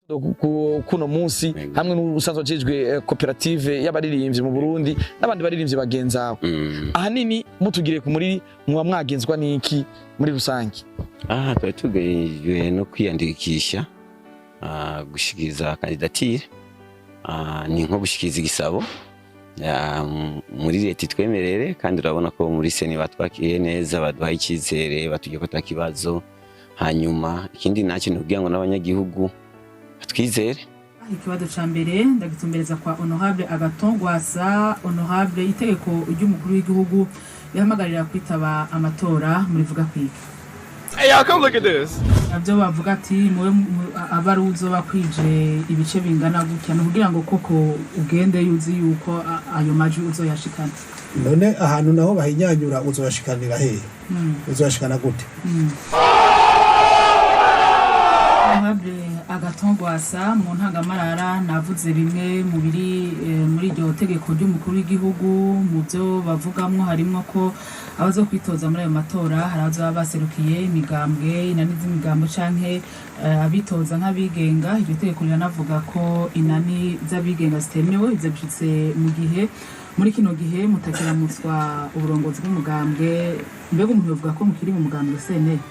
kuno munsi hamwe n'ubusanzwe ajejwe koperative y'abaririmbyi mu Burundi n'abandi baririmbyi bagenzaho ahanini mutugire ku muri mwa mwagenzwa niki muri rusange twari tugejwe no kwiyandikisha gushikiriza kandidatire ni nko gushikiriza igisabo muri leta twemerere kandi urabona ko muri seni batwakiye neza baduhaye icyizere batugiye ko takibazo hanyuma ikindi nacyo nugira ngo n'abanyagihugu twizere. Ikibazo ca mbere ndagitumbereza kwa honorable Agatongwasa. Honorable, itegeko ry'umukuru w'igihugu yahamagarira kwitaba amatora muri vuga kwiki? Hey, y'all come look at this. Navyo bavuga ati muwe abaruzo bakwije ibice bingana gutya no kugira ngo koko ugende yuzi yuko ayo maji uzoyashikana. None ahantu naho bahinyanyura uzoyashikanira hehe? Uzoyashikana gute? Agatongwasa mu ntangamarara navuze bimwe mu biri muri iryo tegeko ry'umukuru w'igihugu mu byo bavugamwo harimo ko abazo kwitoza muri ayo matora harazo baserukiye imigambwe inani z'imigambo canke abitoza nk'abigenga. Iryo tegeko riranavuga ko inani z'abigenga zitemewe izabishitse mu gihe muri kino gihe mutakira muswa uburongozi bw'umugambwe. Mbega umuntu yovuga ko mukiri mu mugambwe sene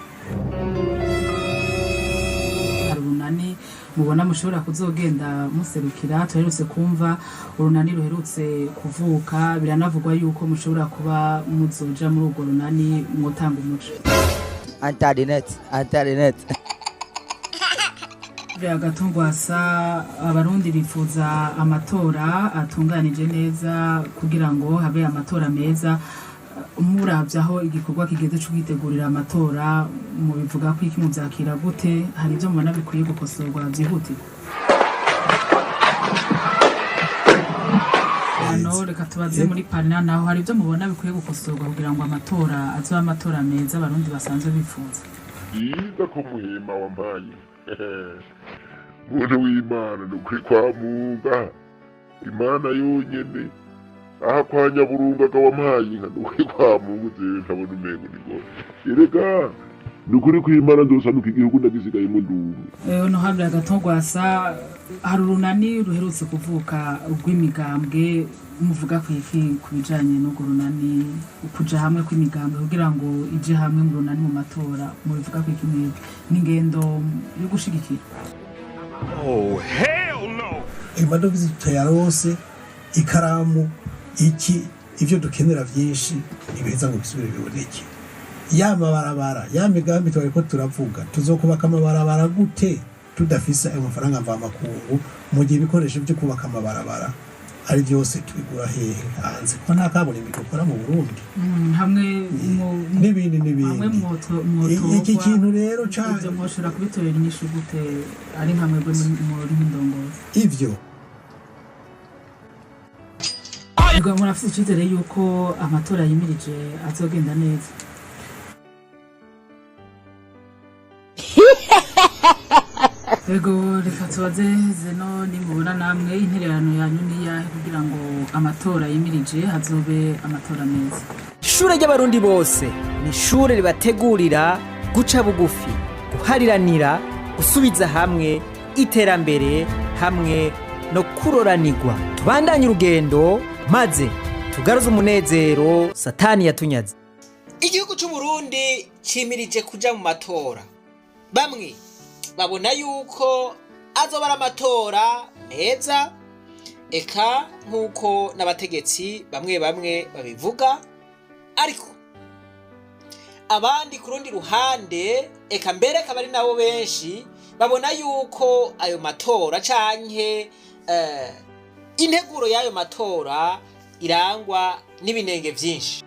urunani mubona mushobora kuzogenda muserukira. Tuherutse kumva urunani ruherutse kuvuka biranavugwa yuko mushobora kuba muzoja muri urwo runani mwotanga umuco. Antarinete Agatongwasa abarundi bifuza amatora atunganije neza kugira ngo habe amatora meza. Muravyaho igikorwa kigeze cyo kwitegurira amatora mu bivuga ko iki muvyakira gute? Hari ibyo mubona bikwiye gukosorwa byihute? Reka tubaze muri parina naho hari ibyo mubona bikwiye gukosorwa kugira ngo amatora azoba amatora meza abarundi basanzwe bifuza. Yiza ko muhima wambaye muntu w'Imana n'ukwikwa munga Imana yonyene aha kwa Nyaburunga kawampaye nka n'ukwikwa mungu ntabona umengo nigo erega nukuri kw'Imana ndosanuka igihugu ndagisigaye mu ndumwe. No habya Agatongwasa hari urunani ruherutse kuvuka rw'imigambwe muvuga kwiki kubijanye no runani kuja hamwe kw'imigambwe kugira ngo ije hamwe mu runani mu matora mu bivuga kwiki n'ingendo yo gushigikira? Oh hell no. Imadovizi tayarose ikaramu iki ivyo dukenera vyinshi ibeza ngo bisubire biboneke. Barabara ya migambi twariko turavuga tuzokubaka amabarabara gute tudafise amafaranga mva makungu mu gihe ibikoresho byo kubaka amabarabara ari byose tubigura hehe hanze ko nta kaburimbi dukora mu Burundi hamwe n'ibindi hamwe moto iki kintu rero cyane mwoshora kubitorera inyishu gute ari nkamwe bwo muri ndongozi ivyo ngo murafite icyizere yuko amatora yimirije azogenda neza? Ego reka tubaze zeno nimubona namwe intererano yanyu niyahe kugira ngo amatora yimirije hazobe amatora meza? Ishure ry'abarundi bose ni ishure ribategurira guca bugufi, guhariranira, gusubiza hamwe iterambere hamwe no kuroranirwa. Tubandanye urugendo maze tugaruze umunezero satani yatunyaze. Igihugu cy'u Burundi cimirije kuja mu matora. Bamwe babona yuko azobara amatora meza eka nkuko n'abategetsi bamwe babivuga, ariko abandi ku rundi ruhande eka mbere kabari nabo benshi babona yuko ayo matora canke integuro y'ayo matora irangwa n'ibinenge vyinshi.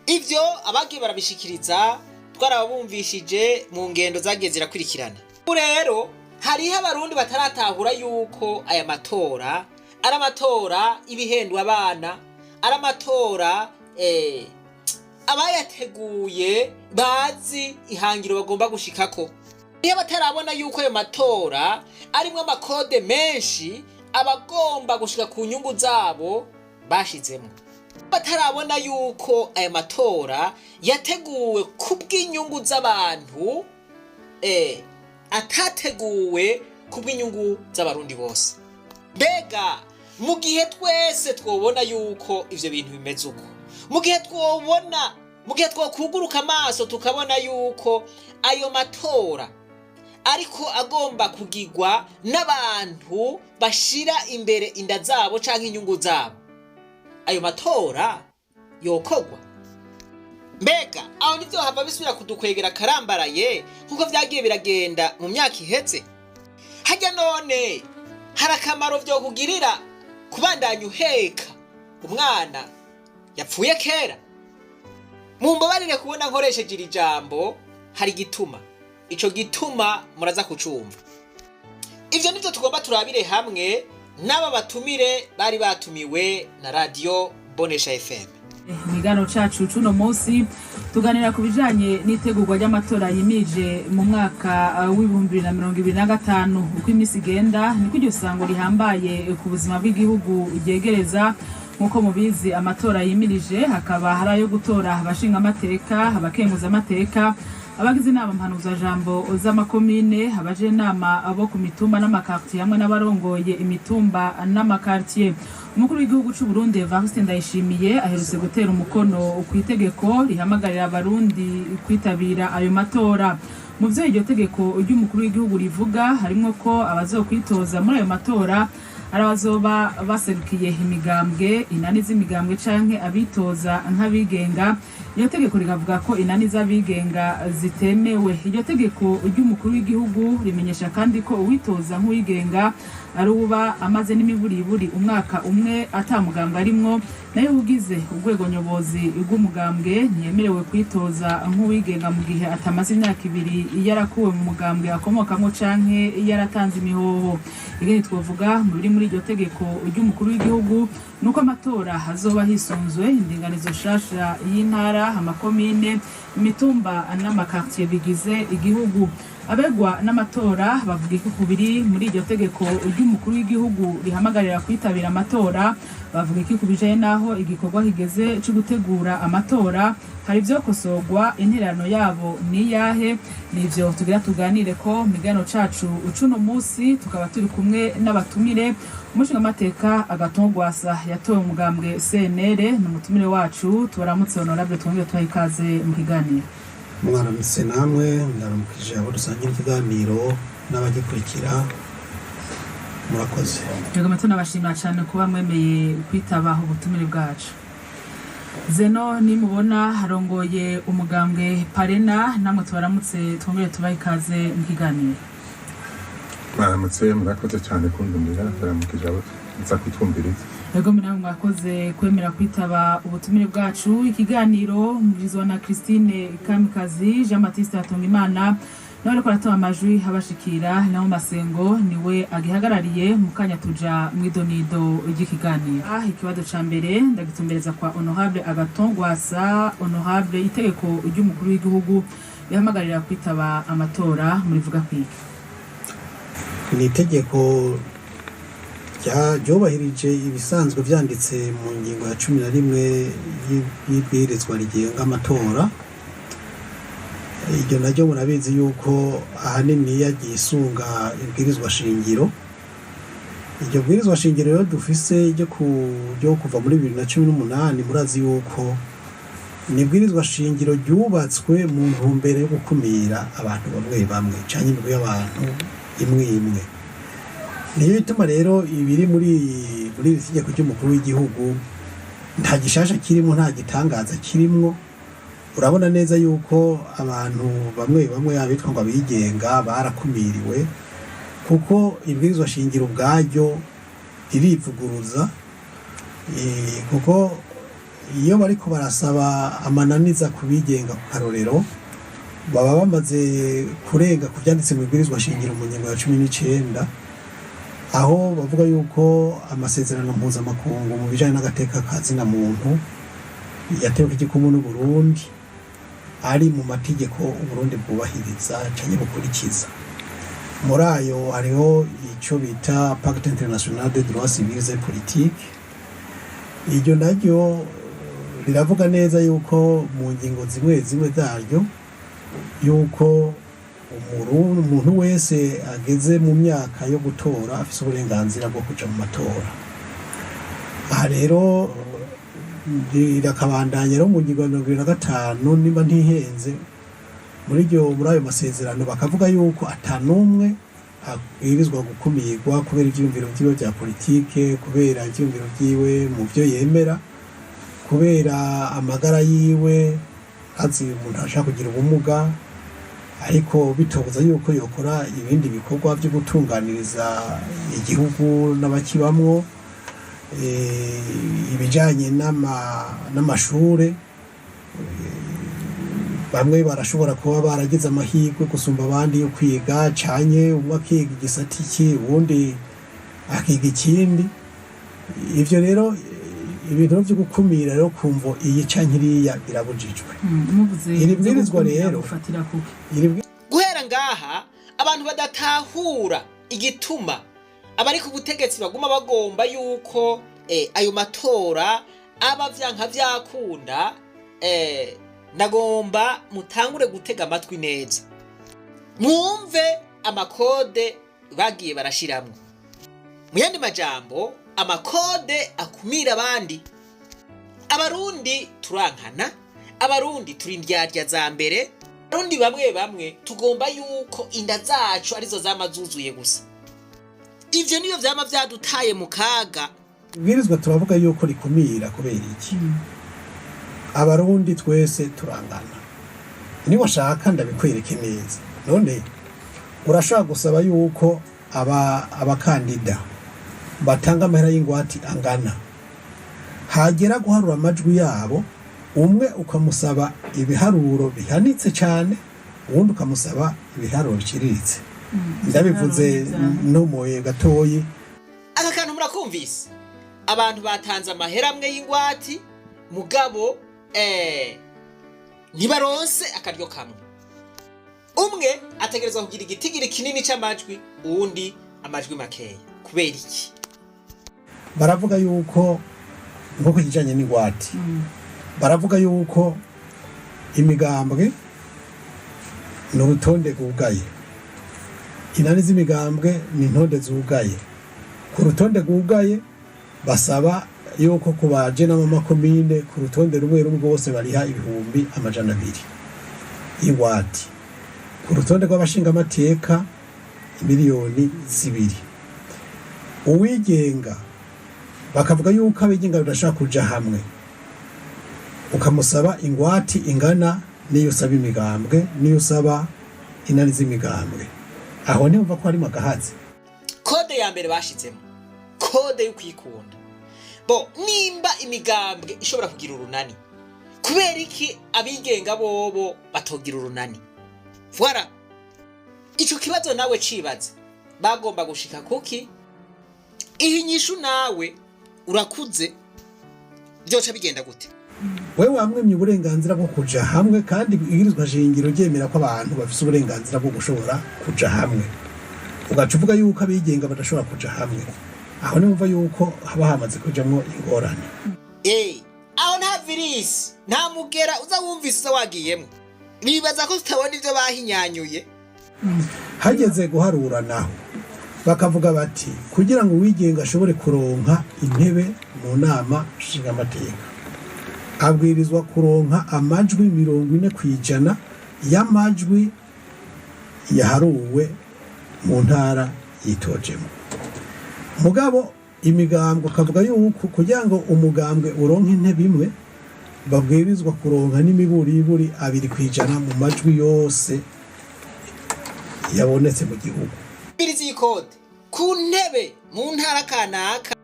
Ivyo abagiye barabishikiriza twarabumvishije mu ngendo zagiye zirakurikirana. Rero hariho abarundi bataratahura yuko aya matora ari amatora ibihendwa abana, ari amatora abayateguye bazi ihangiro bagomba gushikako. Iyo batarabona yuko ayo matora arimwo amakode menshi abagomba gushika ku nyungu zabo bashizemo, batarabona yuko aya matora yateguwe kubw'inyungu z'abantu atateguwe kubw'inyungu z'abarundi bose. Mbega mu gihe twese twobona yuko ivyo bintu bimeze uko, mu gihe twokuguruka amaso tukabona yuko ayo matora ariko agomba kugirwa n'abantu bashira imbere inda zabo canke inyungu zabo, ayo matora yokogwa? Mbega aho nivyo hava bisubira kudukwegera karambaraye nkuko vyagiye biragenda mu myaka iheze? Harya none hari akamaro vyo kugirira kubandanya uheka umwana yapfuye kera? Mumbabarire kubona nkoresheje iri jambo, hari gituma, ico gituma muraza kucumva. Ivyo nivyo tugomba turabire hamwe n'aba batumire bari batumiwe na radio Bonesha FM. Migano cacu cuno munsi tuganira ku bijanye n'itegurwa ry'amatora yimirije mu mwaka w'2025 uko imisi igenda niko iryo sango rihambaye ku buzima bw'igihugu ryegereza. Nkuko mubizi amatora yimirije hakaba hari ayo gutora abashinga amateka, abakenguza amateka, abagize inama mpanuza jambo z'amakomine, abaje inama abo ku mitumba n'amakartier hamwe n'abarongoye imitumba n'amakartier. Umukuru w'igihugu cy'u Burundi Evariste Ndayishimiye aherutse gutera umukono ku itegeko rihamagarira abarundi kwitabira ayo matora. Mu byo iryo tegeko ry'umukuru w'igihugu rivuga harimo ko abazokwitoza muri ayo matora arabazoba baserukiye imigambwe, inani z'imigambwe canke abitoza nk'abigenga. Iyo tegeko rigavuga ko inani z'abigenga zitemewe. Iryo tegeko ry'umukuru w'igihugu rimenyesha kandi ko uwitoza nk'uwigenga ari uba amaze n'imiburiburi umwaka umwe atamugambwe arimwo, nayo ugize urwego nyobozi rw'umugambwe ntiyemerewe kwitoza nk'uwigenga mu gihe atamaze imyaka 2 yarakuwe mu mugambwe akomokamwo canke yaratanze imihoho. Igeni twovuga muri iryo tegeko ry'umukuru w'igihugu nuko amatora hazoba hisunzwe indinganizo shasha y'intara, amakomine, imitumba n'amakartier bigize igihugu. Abegwa n'amatora bavuga ko kubiri muri iryo tegeko ry'umukuru w'igihugu rihamagarira kwitabira amatora, bavuga ko kubijanye naho igikorwa kigeze cyo gutegura amatora hari byo kosogwa, interano yabo ni yahe? Nivyo tugira tuganire ko migano cacu ucuno munsi, tukaba turi kumwe n'abatumire. Umushinga amateka Agatongwasa yatowe umugambwe CNL n'umutumire wacu, tubaramutse honorable, twongeye twahikaze mu kiganiro. Mwaramutse namwe, ndaramukije abo dusangira ikiganiro n'abagikurikira, murakoze. Yego metona bashimira cyane kuba mwemeye kwitaba ubutumire bwacu. Zeno nimubona harongoye umugambwe Parena, namwe tubaramutse twongeye tubahikaze mu kiganiro. Mwaramutse, murakoze cyane kundumira, ndaramukije abo nza kwitwumviriza. Yego mina mwakoze kwemera kwitaba ubutumire bwacu. Ikiganiro mugizwe na Christine Kamikazi, Jean Baptiste Hatungimana, nawe ariko arataba amajwi habashikira naho Masengo niwe agihagarariye mu kanya tuja mwidonido ry'ikiganiro. Ikibazo ca mbere ndagitumbereza kwa honorable Agatongwasa. Honorable, itegeko ry'umukuru w'igihugu yahamagarira kwitaba amatora murivuga kwiki? Ni itegeko ryubahirije ibisanzwe vyanditse mu ngingo ya 11 y'ibwirizwa rigenga amatora. Iryo naryo murabizi yuko ahanini yagiye isunga ibwirizwa shingiro. Iryo bwirizwa shingiro rero dufise ryo kuva muri 2018, murazi yuko ni ibwirizwa shingiro ryubatswe mu ntumbero yo gukumira abantu bamwe bamwe canke imigwi y'abantu imwe imwe. Niyo bituma rero ibiri muri iri tegeko ry'umukuru w'igihugu nta gishasha kirimo, nta gitangaza kirimo. Urabona neza yuko abantu bamwe abitwa ngo abigenga barakumiriwe, kuko ibwirizwa shingiro ubwaryo ririvuguruza. Kuko iyo bariko barasaba amananiza kubigenga ku karorero, baba bamaze kurenga ku byanditse mu ibwirizwa shingiro mu ngingo ya 19, aho bavuga yuko amasezerano mpuzamakungu mu bijanye n'agateka kazina muntu yatewe igikumu n'u Burundi ari mu mategeko u Burundi bwubahiriza cyane bukurikiza. Muri ayo hariho icyo bita Pacte International des droits civils et politiques. Iryo naryo riravuga neza yuko mu ngingo zimwe zaryo yuko umuntu wese ageze mu myaka yo gutora afite uburenganzira bwo kuja mu matora. Aha rero irakabandanya rero mu ngingo ya 25 nimba ntihenze muri ayo masezerano bakavuga yuko atanumwe abwirizwa gukumirwa kubera ivyiyumviro vyiwe vya politike, kubera ivyiyumviro vyiwe mu vyo yemera, kubera amagara yiwe, azi umuntu ashaka kugira ubumuga, ariko bitobuza yuko yokora ibindi bikorwa byo gutunganiriza igihugu n'abakibamwo, ibijanye n'amashure. Bamwe barashobora kuba baragize amahirwe gusumba abandi yo kwiga, canye umwe akiga igisata iki uwundi akiga ikindi. Ivyo rero ibintu byo gukumira rero kumvo iyi cankiriya birabujijwe. Iri bwirizwa rero guhera ngaha abantu badatahura igituma abari ku butegetsi baguma bagomba yuko ayo matora aba vyanka vyakunda. Nagomba mutangure gutega amatwi neza, mwumve amakode bagiye barashiramwo. Mu yandi majambo, amakode akumira abandi. Abarundi turankana, abarundi turi indyarya za mbere, abarundi bamwe tugomba yuko inda zacu arizo zamazuzuye gusa. Ivyo niyo vyama vyadutaye mu kaga. Ibwirizwa turavuga yuko rikumira kubera iki? Abarundi twese turangana. Ni washaka ndabikwereke neza. None urashaka gusaba yuko abakandida batanga amahera y'ingwati angana. Hagera guharura amajwi yabo, umwe ukamusaba ibiharuro bihanitse cyane, uwundi ukamusaba ibiharuro biciriritse. Ndabivuze n'umoye gatoyi. Aka kantu murakumvise. Abantu batanze amahera amwe y'ingwati, mugabo ntibaronse akaryo kamwe. Umwe ategerezwa kugira igitigiri kinini c'amajwi, uwundi amajwi makeya. Kubera iki? Baravuga yuko ngo kijanye n'ingwati. Baravuga yuko imigambwe n'urutonde rwugaye. Inani z'imigambwe ni intonde zugaye. Ku rutonde rwugaye basaba yuko kubaje n'amakomine ku rutonde rumwe rwose bariha 200,000 y'ingwati. Ku rutonde rw'abashinga amateka 2,000,000. Uwigenga bakavuga yuko abigenga badashaka kuja hamwe, ukamusaba ingwati ingana niyo usaba imigambwe, niyo usaba inani z'imigambwe. Aho niho mva ko ari magahazi. Kode ya mbere bashitsemo, kode yo kwikunda. Nimba imigambwe ishobora kugira urunani, kubera iki abigenga bobo batogira urunani? Voilà. Ico kibazo nawe cibaza. Bagomba gushika kuki? Ihinyishu nawe urakuze byoca bigenda gute? Wewe wamwemye uburenganzira bwo kuja hamwe, kandi igirizwa shingiro ryemera ko abantu bafise uburenganzira bwo gushobora kuja hamwe. Ugacuvuga yuko abigenga badashobora kuja hamwe. Aho nimva yuko haba hamaze kujamwo ingorane. Aho nta virus, nta mugera uza wumvise wagiyemo. Nibaza ko tutabona ivyo bahinyanyuye. Hageze guharura naho bakavuga bati kugira ngo wigenga ashobore kuronka intebe mu nama nshinga amateka, abwirizwa kuronka amajwi 40% y'amajwi yaharuwe mu ntara yitojemo. Mugabo imigambwe kavuga yuko kugira ngo umugambwe uronke intebe imwe babwirizwa kuronka n'imiburiburi 2% mu majwi yose yabonetse mu gihugu. Birizi code ku ntebe mu ntara kanaka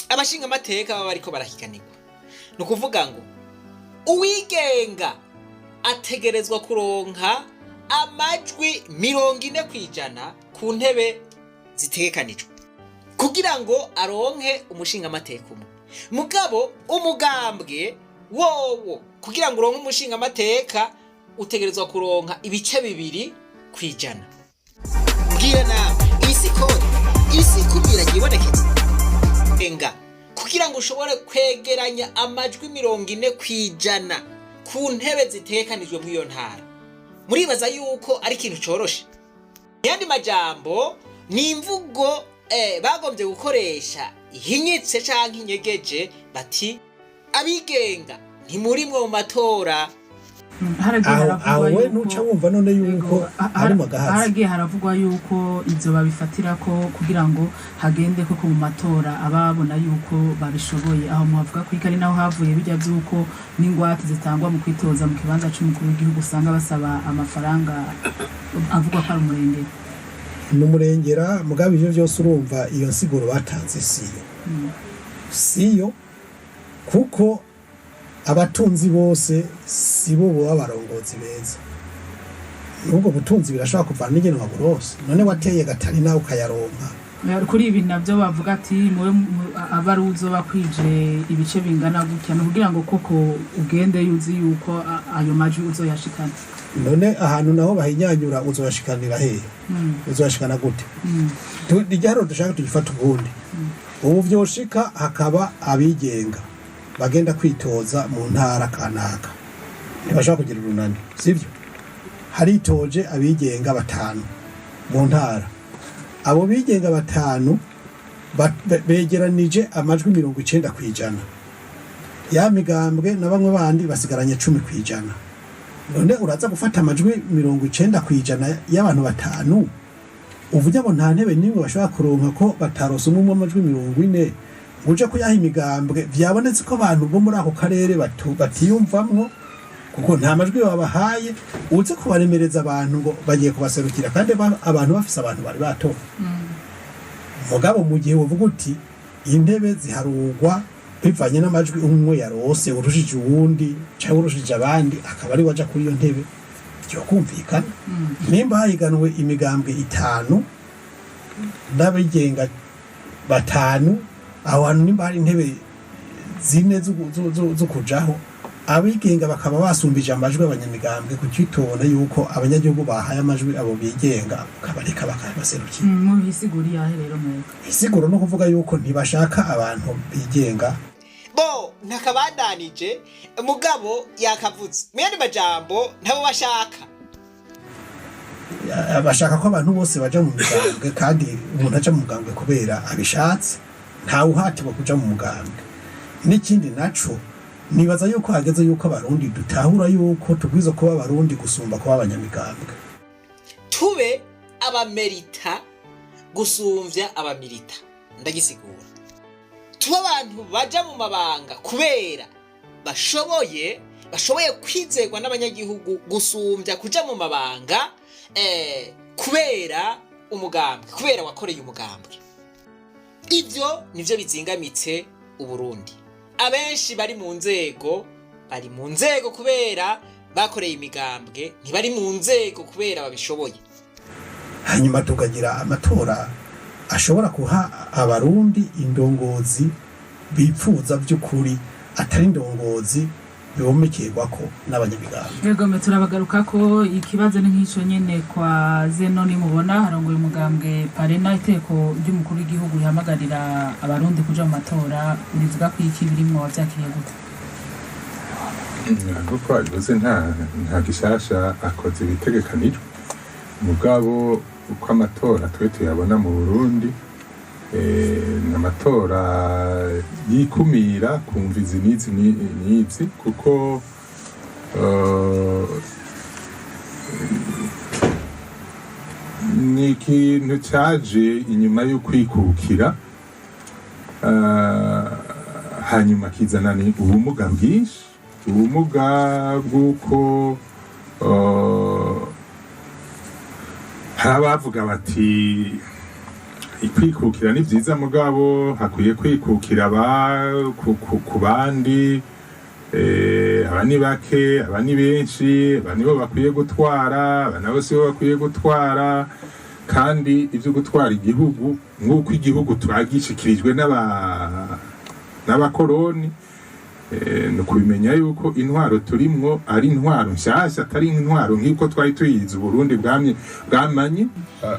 abashinga amateka baba bariko barahikanirwa. No kuvuga ngo uwigenga ategerezwa kuronka amajwi 40% ku ntebe zitegekanijwe kugira ngo aronke umushinga amateka umwe. Mugabo umugambwe wowo kugira ngo uronke umushinga amateka utegerezwa kuronka ibice 2%. Bwira nawe isi kubira gibonekeza enga kugira ngo ushobore kwegeranya amajwi 40% ku ntebe zitekanijwe mu iyo ntara muribaza yuko ari ikintu coroshe. Yandi majambo ni imvugo bagombye gukoresha ihinyitse canke inyegeje bati abigenga ntimurimwe mu matora. awe nuca wumva none yuko harimo agahazi. Haragiye haravugwa yuko ivyo babifatirako kugira ngo hagende koko mu matora ababona yuko babishoboye. Aho muhavuga ko ikari naho havuye bijya byuko n'ingwate zitangwa mu kwitoza mu kibanza c'umukuru w'igihugu usanga basaba amafaranga avugwa ko ari umurengera. N'umurengera mugabe ivyo byose urumva iyo nsiguro batanze siyo kuko abatunzi bose sibo bo abarongozi beza. Nubwo butunzi birashaka kuvana n'ingene waburose. None wateye gatari nawe ukayaronka. Kuri ibi navyo bavuga ati muwe abaruzo bakwije ibice bingana gutya no kugira ngo koko ugende yuzi yuko ayo maji uzoyashikana. None ahantu naho bahinyanyura uzoyashikanira hehe? Uzoyashikana gute? Dijaro dushaka tugifata ubundi. Ubu vyoshika hakaba abigenga bagenda kwitoza mu ntara kanaka. Ntibashaka kugira urunani, sivyo? Haritoje abigenga 5 mu ntara. Abo bigenga 5 begeranije amajwi 90%. Ya migambwe na bamwe bandi basigaranye 10%. None uraza gufata amajwi 90% y'abantu 5 uvuga ngo nta ntebe nimwe bashaka kuronka ko batarose umwe amajwi 40 uje kuyaha imigambwe vyabonetse ko abantu bo muri ako karere batiyumvamwo kuko nta majwi babahaye uze kubaremereza abantu ngo bagiye kubaserukira kandi abantu bafise abantu bari bato. Mugabo mu gihe uvuga uti intebe ziharugwa bivanye n'amajwi umwe yarose urushije uwundi cyangwa urushije abandi akaba ari waja kuri iyo ntebe cyo kumvikana. Nimba hayiganwe imigambwe 5 n'abigenga 5 abantu nimba hari intebe 4 zo kujaho abigenga bakaba basumbije amajwi abanyamigambwe kucyitona yuko abanyagihugu bahaye amajwi abo bigenga kabareka bakabaserukira. Mu bisiguri yahe rero mweka isiguro no kuvuga yuko ntibashaka abantu bigenga bo nakabandanije mugabo yakavuze mwene majambo ntabo bashaka bashaka ko abantu bose baja mu mugambwe kandi umuntu aja mu mugambwe kubera abishatse nta uhatiwe kuja mu mugambwe. N'ikindi naco nibaza yuko hageze yuko abarundi dutahura yuko tugwiza kuba abarundi gusumba kuba abanyamigambwe. Tube abamerita gusumvya abamilita. Ndagisigura. Tuba abantu baja mu mabanga kubera bashoboye kwizerwa n'abanyagihugu gusumvya kuja mu mabanga kubera umugambwe kubera wakoreye umugambwe. Ivyo nivyo bizingamitse Uburundi. Abenshi bari mu nzego kubera bakoreye imigambwe ntibari mu nzego kubera babishoboye. Hanyuma tukagira amatora ashobora kuha abarundi indongozi bipfuza by'ukuri atari indongozi bibomekirwa ko n'abanyamigambwe. Yego me turabagaruka ko ikibazo ni nk'ico nyene kwa Zeno ni mubona harongoye umugambwe parena iteko ry'umukuru w'igihugu yahamagarira abarundi kuja mu matora urivuga ko iki birimwo wavyakiriye gute? Kuko abivuze nta gishasha akoze ibitegekanijwe mugabo uko amatora twe tuyabona mu Burundi n'amatora yikumira kumviza nizi kuko ni ikintu cyaje inyuma yo kwikukira hanyuma kizana ni ubumuga bwinshi ubumuga bw'uko harabavuga bati kwikukira ni byiza mugabo hakwiye kwikukira ku bandi aba ni bake aba ni benshi aba nibo bakwiye gutwara aba nabo sibo bakwiye gutwara kandi ibyo gutwara igihugu nk'uko igihugu turagishikirijwe n'abakoroni no kubimenya yuko intwaro turimwo ari intwaro nshyashya atari intwaro nk'uko twari tuyizi Burundi bwamanye.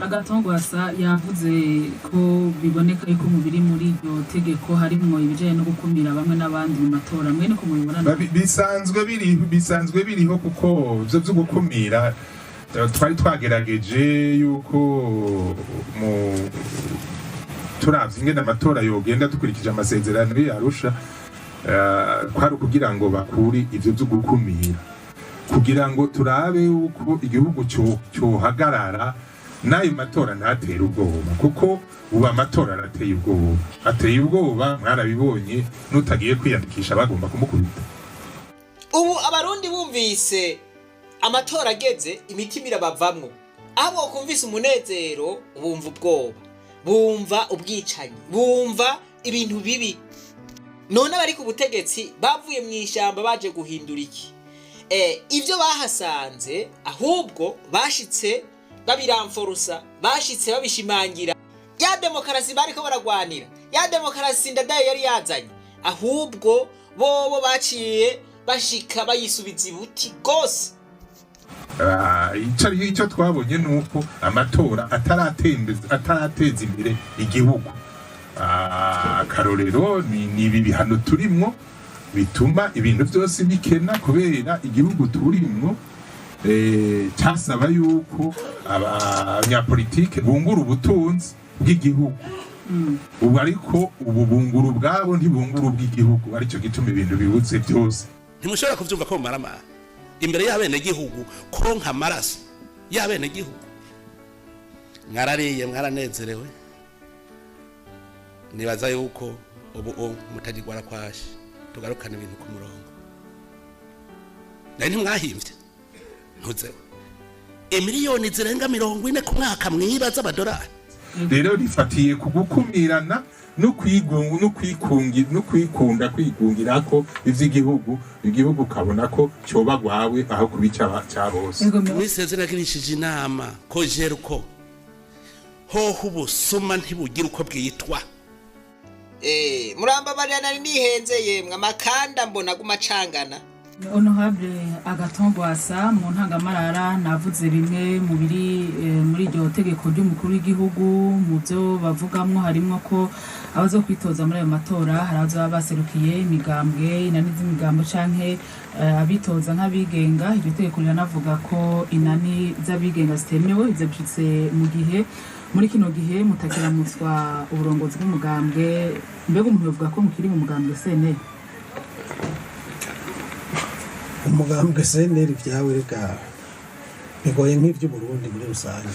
Agatongwasa yavuze ko biboneka yuko mubiri muri iryo tegeko harimwo ibijanye no gukumira bamwe n'abandi mu matora mwene ko mubibona bisanzwe biriho kuko byo gukumira twari twagerageje yuko turavye ingene amatora yogenda dukurikije amasezerano y'Arusha kwari kugira ngo bakuri ivyo byo gukumira kugira ngo turabe yuko igihugu cyohagarara nayo matora ntatera ubwoba kuko ubu amatora ateye ubwoba mwarabibonye nutagiye kwiyandikisha bagomba kumukubita. Ubu abarundi bumvise amatora ageze imitima irabavamwo abo kumvise umunezero bumva ubwoba bumva ubwicanyi bumva ibintu bibi none abari ku butegetsi bavuye mu ishyamba baje guhindura iki ivyo bahasanze ahubwo bashitse babiramforusa bashitse babishimangira ya demokarasi bariko baragwanira ya demokarasi ndadaye yari yazanye ahubwo bobo baciye bashika bayisubiza ibuti gose. Icyo twabonye nuko amatora atarateza imbere igihugu. Akarorero ni ibi bihano turimwo bituma ibintu byose bikena kubera igihugu turimwo cyasaba yuko abanyapolitike bungura ubutunzi bw'igihugu. Ubu ariko ubunguru bwabo ntibunguru bw'igihugu aricyo gituma ibintu bibutse byose. Ntimushobora kuvyumva ko marama imbere y'abene gihugu kuronka amaraso y'abene gihugu mwarariye mwaranezerewe nibaza yuko ubu mutagirwara kwashi tugarukana ibintu ku murongo nari ntimwahimvye ntuze miliyoni zirenga 40 ku mwaka mwibaza amadolari rero rifatiye kugukumirana no kwikunda kwigungira ko ivy'igihugu igihugu kabona ko cyoba gwawe aho kubica cyabose. Mwisezera kirishije inama ko jeruko hoho ubusuma ntibugira uko bwitwa. Muramba bari nari nihenzeye mwe amakanda mbona gumacangana. Honorable Agatongwasa mu ntangamarara navuze bimwe mu biri muri iryo tegeko ry'umukuru w'igihugu mu byo bavugamwo harimo ko abazo kwitoza muri ayo matora haraza baserukiye imigambwe inani z'imigambo canke abitoza nk'abigenga. Iryo tegeko rinavuga ko inani z'abigenga zitemewe ivyo bishitse mu gihe muri kino gihe mutakiramutswa uburongozi bw'umugambwe. Mbega umuntu yovuga ko mukiri mu mugambwe CNL? Umugambwe CNL vyawe reka bigoye nk'ivyo Burundi muri rusange.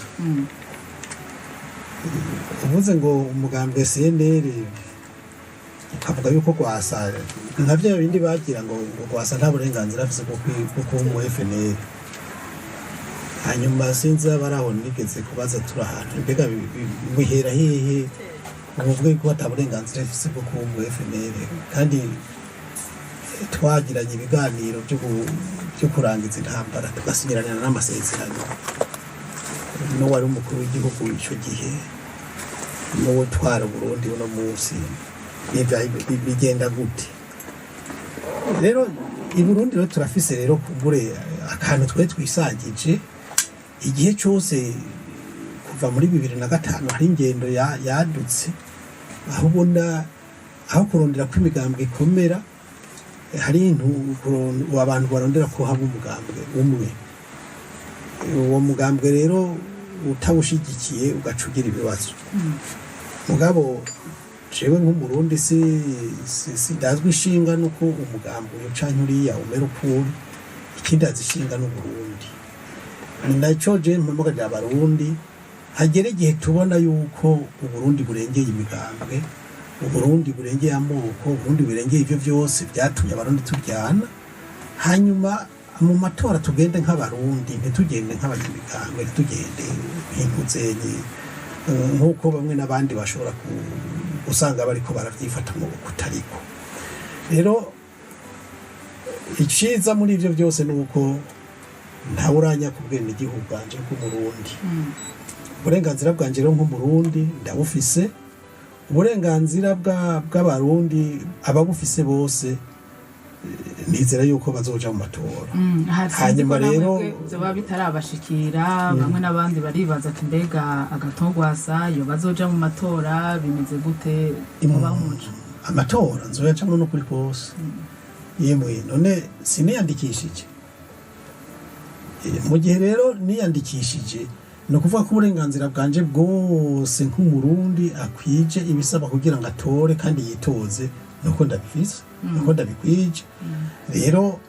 Uvuze ngo umugambwe CNL ukavuga yuko Gwasa nkavyo bindi bagira ngo Gwasa nta burenganzira afise bwo kuba mu FNL. Hanyuma sinzi abaraho nigeze kubaza turahantu mbega bihera hehe uvuga ko ata burenganzira afise bwo kuba mu FNL kandi twagiranye ibiganiro byo kurangiza intambara tugasinyirana n'amasezerano no wari umukuru w'igihugu icyo gihe no twara Burundi uno munsi bigenda gute. Rero i Burundi rero turafise rero kubure akantu twe twisangije igihe cyose kuva muri 2005 hari ingendo yadutse aho ubona aho kurondera kw'imigambwe ikomera hari abantu barondera ko haba umugambwe umwe. Uwo mugambwe rero utawushigikiye ugacugira ibibazo. Mugabo jewe nk'umurundi sidazwi ishinga nuko umugambwe ucanyu uriya umera ukuri ikindi azishinga n'Uburundi. Ni naco je mpamvuga ry'abarundi hagere igihe tubona yuko Uburundi burengeye imigambwe Uburundi burengeye amoko Uburundi burengeye ivyo byose byatumye abarundi turyana hanyuma mu matora tugende nk'abarundi ntitugende nk'abanyamigambwe tugende nk'impuzenye nk'uko bamwe n'abandi bashobora usanga bariko baravyifata mu kutariko. Rero iciza muri ivyo byose nuko ntawuranya kubwene igihugu bwanje nk'umurundi. Uburenganzira bwanje rero nk'umurundi ndabufise uburenganzira bw'abarundi ababufise bose nizera yuko bazoja mu matora. Hanyuma rero byo bitarabashikira bamwe n'abandi baribaza ati mbega Agatongwasa yo bazoja mu matora bimeze gute mubahuje amatora nzoyacamwe no kuri kose. Yemwe none siniyandikishije mu gihe rero niyandikishije no kuvuga ko uburenganzira bwanje bwose nk'umurundi akwije ibisaba kugira ngo atore kandi yitoze nuko ndabifise nuko ndabikwije rero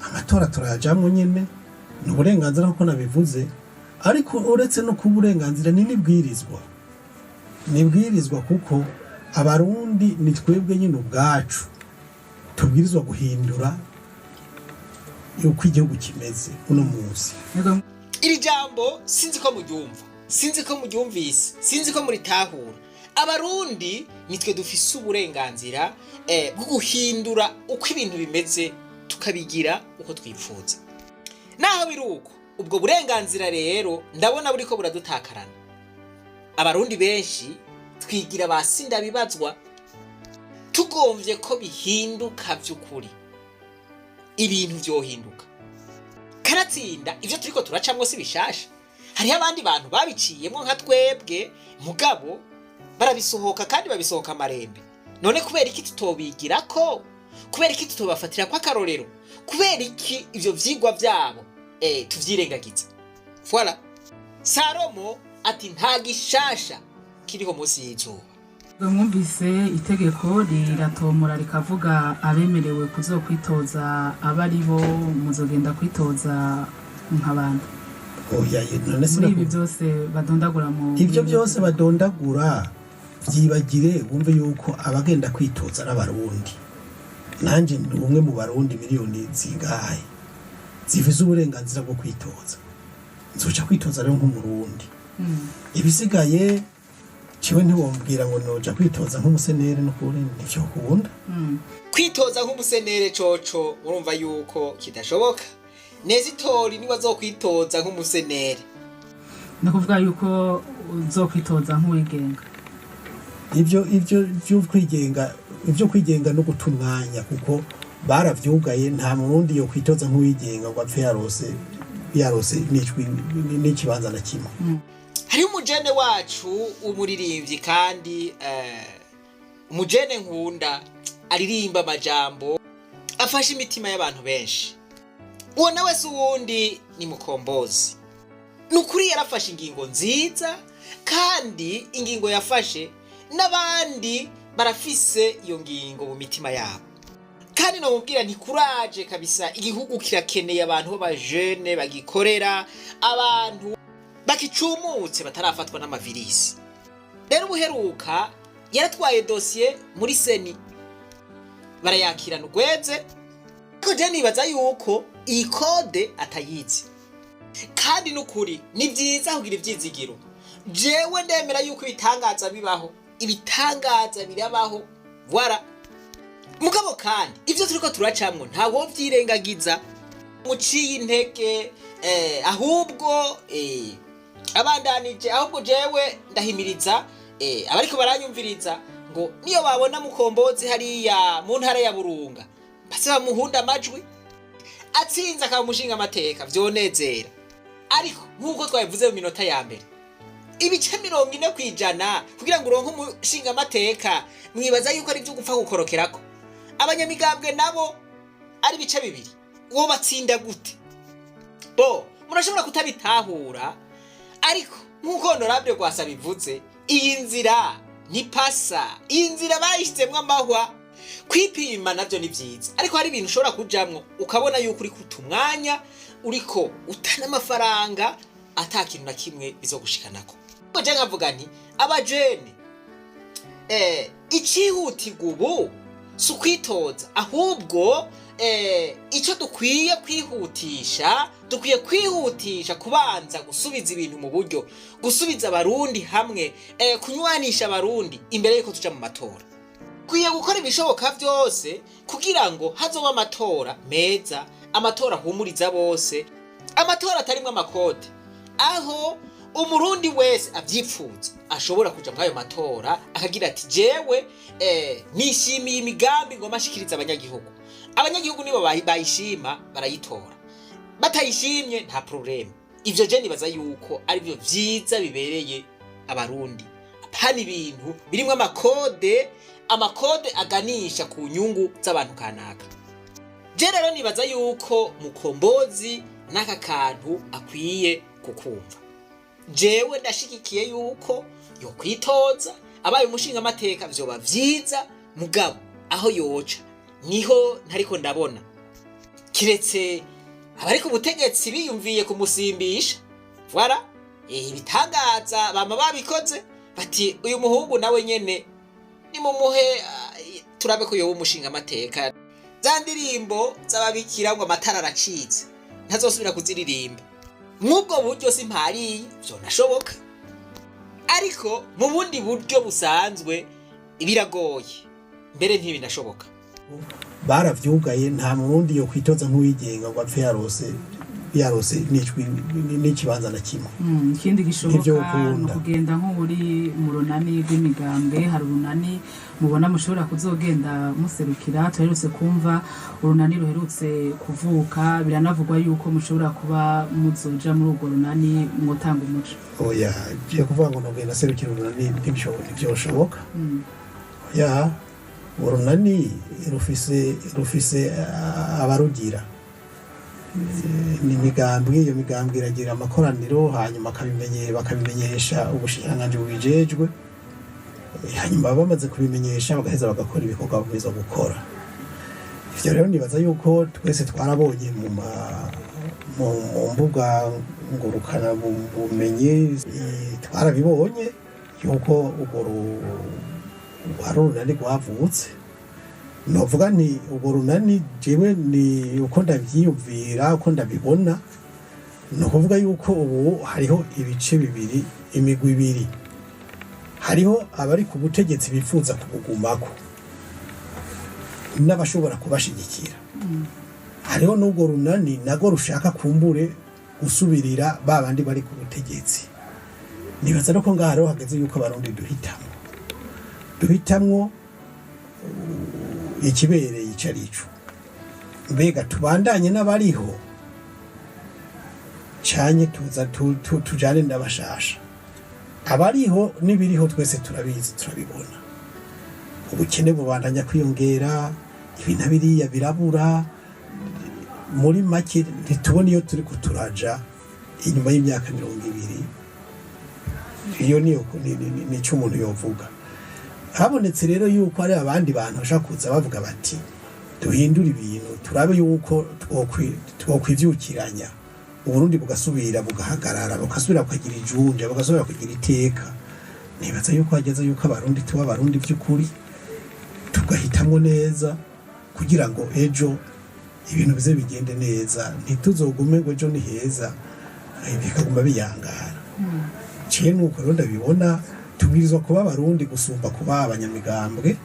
amatora turayajamwo nyene ni uburenganzira nkuko nabivuze ariko uretse no kuba uburenganzira nibwirizwa kuko abarundi ni twebwe nyine ubwacu tubwirizwa guhindura yuko igihugu kimeze uno munsi. Iri jambo sinzi ko muryumva, sinzi ko muryumvise, sinzi ko muritahura. Abarundi nitwe dufise uburenganzira bwo guhindura uko ibintu bimeze tukabigira uko twipfuza. Naho biruko ubwo burenganzira rero ndabona buriko buradutakarana. Abarundi benshi twigira basinda bibazwa tugomvye ko bihinduka vy'ukuri. Ibintu vyohinduka. Karatsinda ivyo turiko turacamwo si bishasha. Hariho abandi bantu babiciyemwo nka twebwe mugabo barabisohoka kandi babisohoka amarembe. None kubera iki tutobigirako? Kubera iki tutobafatira kwa karorero? Kubera iki ivyo vyigwa vyabo tuvyirengagiza? Voilà. Salomo ati nta gishasha kiriho munsi y'izuba. Mwumvise itegeko riratomora rikavuga abemerewe kuzokwitoza abari bo muzogenda kwitoza nk'abandi. Oya none se ibi byose badondagura mu ivyo byose badondagura vyibagire wumve yuko abagenda kwitoza n'abarundi. Nanje ndi umwe mu barundi miliyoni zingahe zifise uburenganzira bwo kwitoza. Nzoca kwitoza rero nk'umurundi. Ibisigaye Chiwe ntiwombwira ngo noja kwitoza nk'umusenere no kuri nicyo kubunda. Kwitoza nk'umusenere coco urumva yuko kidashoboka. Nezitori niba zokwitoza nk'umusenere. Nakuvuga yuko uzokwitoza nk'uwigenga. Ivyo kwigenga no gutumwanya kuko baravyugaye nta murundi yo kwitoza nk'uwigenga ngo apfe yarose n'ikibanza na kimwe. Hari umujene wacu umuririmbyi kandi umujene nkunda aririmba amajambo afashe imitima y'abantu benshi. Uwo nawe si uwundi ni Mukombozi. Nukuri yarafashe ingingo nziza kandi ingingo yafashe n'abandi barafise iyo ngingo mu mitima yabo. Kandi no mubwira nti courage kabisa, igihugu kirakeneye abantu b'abajene bagikorera, abantu bakicumutse batarafatwa n'amavirisi. Rero ubuheruka yaratwaye dossier muri seni barayakirana ugweze ko je nibaza yuko iyi code atayizi. Kandi nukuri ni byiza kugira ivyizigiro. Jewe ndemera yuko ibitangaza bibaho, ibitangaza birabaho. Voilà. Mugabo kandi ivyo turiko turacamwo ntawo vyirengagiza muciye intege ahubwo abandanije ahubwo jewe ndahimiriza abariko baranyumviriza ngo niyo babona Mukombozi hariya mu ntara ya Burunga base bamuhunda amajwi atsinza akamushinga amateka vyonezera. Ariko nkuko twabivuze mu minota ya mbere ibice 40% kugira ngo uronke umushinga amateka mwibaza yuko ari byo gupfa gukorokerako. Abanyamigambwe nabo ari bice bibiri uwo batsinda gute? Bo murashobora kutabitahura ariko nkuko honorable Gwasa bivuze iyi nzira ntipasa, iyi nzira bayishizemwe amahwa. Kwipima navyo ni vyiza ariko hari ibintu ushobora kujamwo ukabona yuko uri kutumwanya uriko utana amafaranga atakintu na kimwe bizogushikanako. Je nkavuga nti abajene icihutirwa ubu si ukwitoza ahubwo icyo dukwiye kwihutisha kubanza gusubiza ibintu mu buryo, gusubiza abarundi hamwe, kunywanisha abarundi imbere yuko tuja mu matora. Kwiye gukora ibishoboka byose kugira ngo hazoba amatora meza, amatora humuriza bose, amatora atarimwe amakode, aho umurundi wese avyipfuza ashobora kuja muri ayo matora akagira ati jewe nishimiye imigambi ngo mashikiriza abanyagihugu. Abanyagihugu nibo bayishima barayitora, batayishimye nta problem. Ivyo je nibaza yuko ari byo vyiza bibereye abarundi. Apana ibintu birimwe amakode aganisha ku nyungu z'abantu kanaka. Je rero nibaza yuko Mukombozi n'aka kantu akwiye kukumva. Jewe ndashigikiye yuko yo kwitoza abaye umushinga amateka vyoba vyiza, mugabo aho yoca niho ntariko ndabona. Kiretse abari ku butegetsi biyumviye kumusimbisha, voilà, ibitangaza bama babikoze bati uyu muhungu nawe nyene nimumuhe turabe ko yoba umushinga amateka. Za ndirimbo z'ababikira ngo amatara aracitse ntazosubira kuziririmba, nk'ubwo buryo simpariye vyo nashoboka, ariko mu bundi buryo busanzwe biragoye, mbere ntibinashoboka. Baravyugaye nta murundi yo kwitoza nk'uwigenga ngo apfe yarose n'ikibanza na kimwe. Ikindi gishoboka no kugenda nko muri murunani rw'imigambwe, hari urunani mubona mushobora kuzogenda muserukira. Tuherutse kumva urunani ruherutse kuvuka, biranavugwa yuko mushobora kuba muzoja muri urwo runani mwotanga umuco. Oya, je kuvuga ngo nogenda serukira urunani ntibyoshoboka. Oya, urunani rufise abarugira ni imigambwe, iyo migambwe iragira amakoraniro hanyuma bakabimenyesha ubushikiranganji bubijejwe, hanyuma bamaze kubimenyesha bagaheza bagakora ibikorwa bwiza gukora. Ivyo rero nibaza yuko twese twarabonye mu mbuga ngurukana bumenyi, twarabibonye yuko urwo runani rwavutse. Novuga nti urwo runani jewe ni uko ndavyiyumvira, uko ndabibona, no kuvuga yuko ubu hariho ibice bibiri, imigwi ibiri. Hariho abari ku butegetsi bifuza kubugumako n'abashobora kubashigikira. Hariho n'urwo runani nago rushaka kumbure gusubirira babandi bari ku butegetsi. Nibaza ko ngaho hariho hageze yuko abarundi duhitamwo ikibereye icarico. Mbega tubandanye n'abariho canye tuza tujane ndabashasha. Abariho n'ibiriho twese turabizi, turabibona. Ubukene bubandanya kwiyongera, ibintu biriya birabura. Muri make ntitubona iyo turi kuturaja inyuma y'imyaka 20. Iyo nico umuntu yovuga. Habonetse rero yuko ari abandi bantu bashaka kuza bavuga bati duhindura ibintu, turabe yuko twokwivyukiranya Uburundi bugasubira bugahagarara, bugasubira kugira ijunja, bugasubira kugira iteka. Nibaza yuko hageze yuko abarundi tuba abarundi by'ukuri, tugahitamwo neza kugira ngo ejo ibintu bize bigende neza, ntituzogume ngo ejo ni heza bikaguma biyangara. Ciye nuko rero ndabibona, tubwirizwa kuba abarundi gusumba kuba abanyamigambwe,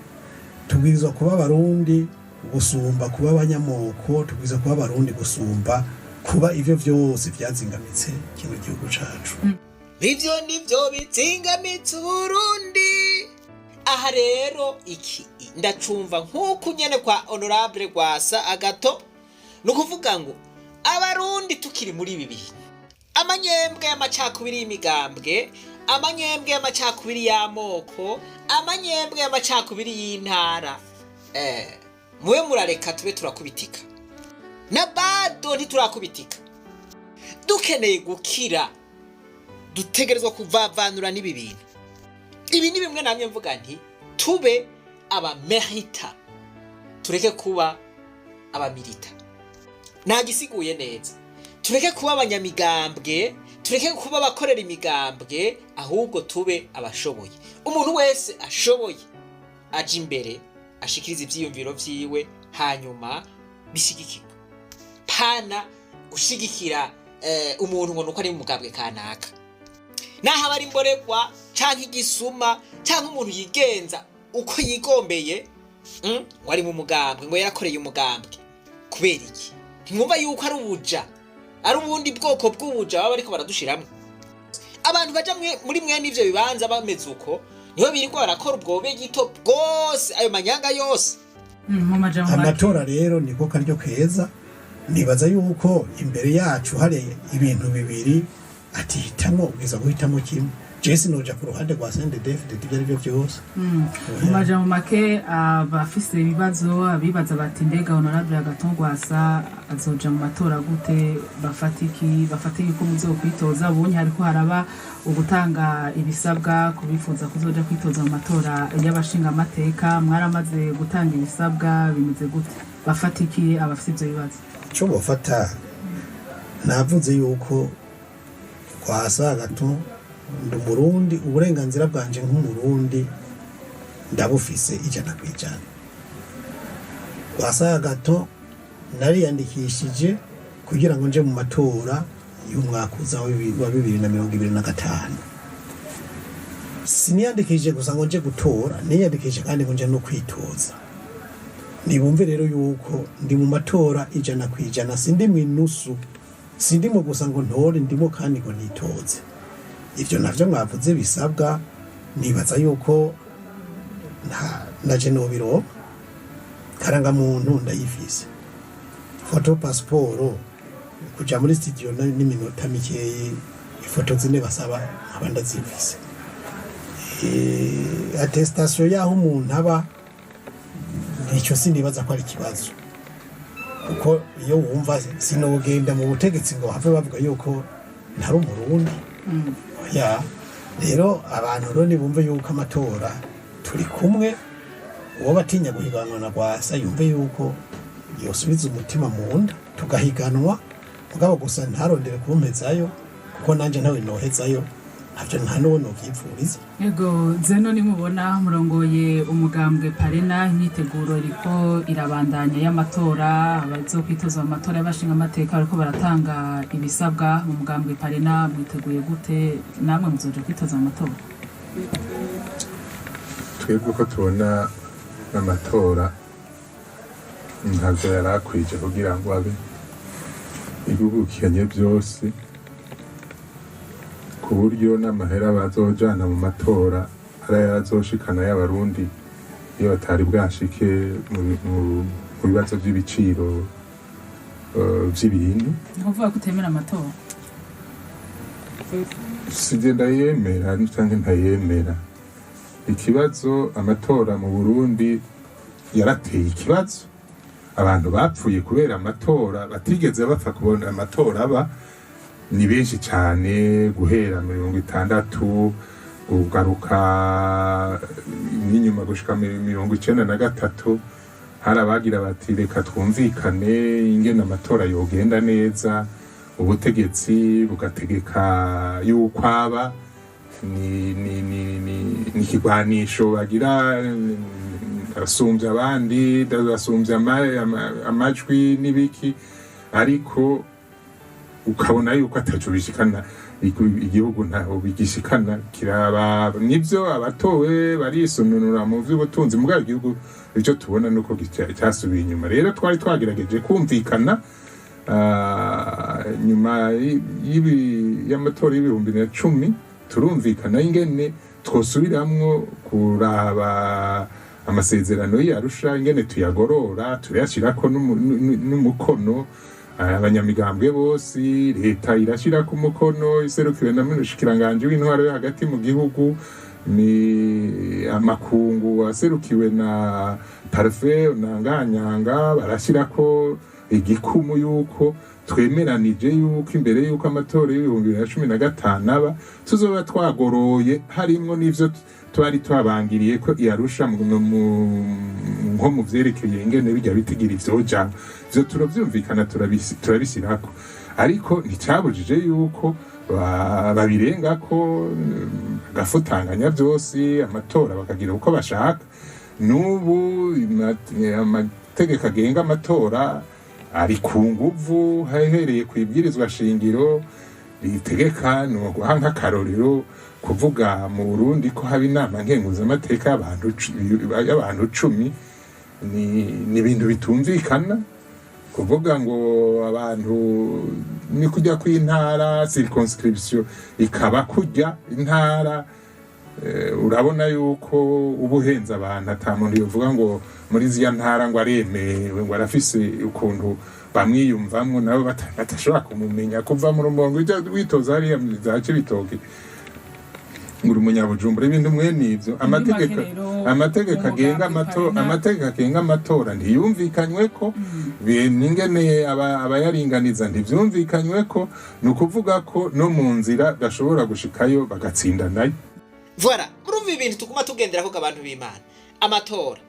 tubwirizwa kuba abarundi gusumba kuba abanyamoko, tubwirizwa kuba abarundi gusumba kuba ivyo vyose vyazingamitse kino gihugu cacu. Ivyo nivyo bizingamitse Burundi. Aha rero iki ndacumva nk'uko nyene kwa honorable Gwasa Agato, nukuvuga ngo abarundi tukiri muri ibi bihe, amanyembwe y'amacakubiri y'imigambwe, amanyembwe y'amacakubiri y'amoko, amanyembwe y'amacakubiri y'intara, muwe murareka tube turakubitika, na bado ntiturakubitika. Dukeneye gukira, dutegerezwa kuvavanura n'ibi bintu. Ibi ni bimwe namye mvuga nti tube abamerita, tureke kuba abamilita. Nagisiguye neza, tureke kuba abanyamigambwe, tureke kuba abakorera imigambwe, ahubwo tube abashoboye. Umuntu wese ashoboye aje imbere ashikiriza ivyiyumviro vyiwe, hanyuma bishigikirwa. Pana gushigikira umuntu ngo nuko ari mu mugambwe kanaka, naho abari mboregwa canke igisuma canke umuntu yigenza uko yigombeye, ngo ari mu mugambwe, ngo yarakoreye umugambwe. Kubera iki? Ntimwumva yuko ari ubuja, ari ubundi bwoko bw'ubuja baba bariko baradushiramwe. Abantu baja muri mwene ivyo bibanza bameze uko, niho birirwa barakora ubwobe gito bwose, ayo manyanga yose. Amatora rero niko karyo keza. Nibaza yuko imbere yacu hari ibintu bibiri, ati hitamwo, ubwiza guhitamo kimwe. Jesse noja ku ruhande rwa CNDD-FDD ibyo aribyo byose Umaja mu make abafise ibibazo abibaza bati mbega honorable Agatongwasa azoja mu matora gute bafatiki ko muzokwitoza ubonye hariko haraba ugutanga ibisabwa kubifuza kuzoja kwitoza mu matora y'abashinga amateka mwaramaze gutanga ibisabwa bimeze gute bafatiki abafise ibyo bibazo cyo bafata navuze yuko kwasa gato ndi Murundi uburenganzira bwanje nk'umurundi ndabufise 100%. Kwasa gato nariyandikishije kugira ngo nje mu matora y'umwaka uza wa 2025. Siniyandikishije gusa ngo nje gutora, niyandikishije kandi ngo nje no kwitoza. Nibumve rero yuko ndi mu matora 100%, sindi mu inusu, sindi mu gusa ngo ntore, ndimo kandi ngo nitoze. Ivyo navyo mwavuze bisabwa, nibaza yuko naje nobiro karanga muntu ndayifise. Foto passport kuja muri studio n'iminota mikeyi, ifoto zine basaba abanda zifise. Attestation yaho umuntu aba icyo sinibaza ko ari kibazo. Kuko iyo wumva sinogenda mu butegetsi ngo have bavuga yuko ntari umurundi. Ya rero abantu rero nibumve yuko amatora turi kumwe, uwo batinya guhiganwa na Gwasa yumve yuko yosubiza umutima mu nda tugahiganwa, mugabo gusa ntarondere kumpezayo kuko nanje ntawe nohezayo, navyo nta nuwo novyipfuriza. Yego zeno nimubona murongoye umugambwe Parena, imyiteguro iriko irabandanya y'amatora, abazokwitoza mu matora y'abashinga amateka ariko baratanga ibisabwa mu mugambwe Parena, mwiteguye gute namwe muzoje kwitoza mu matora? Twebwe ko tubona amatora ntabwo yarakwije kugira ngo abe igugukanye byose, ku buryo n'amahera bazojana mu matora arayazoshikana y'abarundi iyo batari bwashike mu bibazo by'ibiciro by'ibintu. Nkuvuga ko utemera amatora? Sije ndayemera cyangwa ntayemera. Ikibazo amatora mu Burundi yarateye ikibazo, abantu bapfuye kubera amatora batigeze bapfa kubona amatora aba ni benshi cyane, guhera 60 ugaruka n'inyuma gushika 93 harabagira bati reka twumvikane ingene amatora yogenda neza, ubutegetsi bugategeka yuko aba ni kigwanisho bagira asumbya abandi, asumbya amajwi n'ibiki, ariko ukabona yuko atacu bishikana igihugu ntaho bigishikana. Kiraba nivyo abatowe barisununura mu vy'ubutunzi, mugabo igihugu icyo tubona nuko cyasubiye inyuma. Rero twari twagerageje kumvikana nyuma y'amatora y'2010 turumvikana ingene twosubiramwo kuraba amasezerano y'Arusha, ingene tuyagorora turayashirako n'umukono abanyamigambwe bose, leta irashira ku mukono iserukiwe na Minishikiranganji w'intwaro yo hagati mu gihugu, ni amakungu aserukiwe na Parfait na Nganyanga barashirako igikumu yuko twemeranije yuko imbere yuko amatora y'2015 aba tuzoba twagoroye, harimwo n'ivyo twari twabangiriye ko Arusha nko mu vyerekeye ingene bijya bitigira ivyoja vyo turavyumvikana turabisirako, ariko nticyabujije yuko babirenga ko gafutanganya byose amatora bakagira uko bashaka. N'ubu amategeko agenga amatora ari ku nguvu, hahereye ku ibwirizwa shingiro ritegeka no guhanga karorero kuvuga mu Burundi ko haba inama nkenguzamateka y'abantu 10, ni ibintu bitumvikana. Kuvuga ngo abantu ni kujya kw'intara circonscription ikaba kujya intara, urabona yuko ubuhenza abantu atamuntu yovuga ngo muri ziya ntara ngo aremewe ngo arafise ukuntu bamwiyumvamwo nabo batashobora kumumenya kuva mu rumongo witoza hariya za Cibitoke nguri umunyabujumbura ibintu mwene ivyo amategeko agenga amatora ntiyumvikanywe ko n'ingene abayaringaniza ntivyumvikanywe ko ni ukuvuga ko no mu nzira bashobora gushikayo bagatsinda nayo. Voilà, murumva ibintu tuguma tugenderako abantu b'Imana. Amatora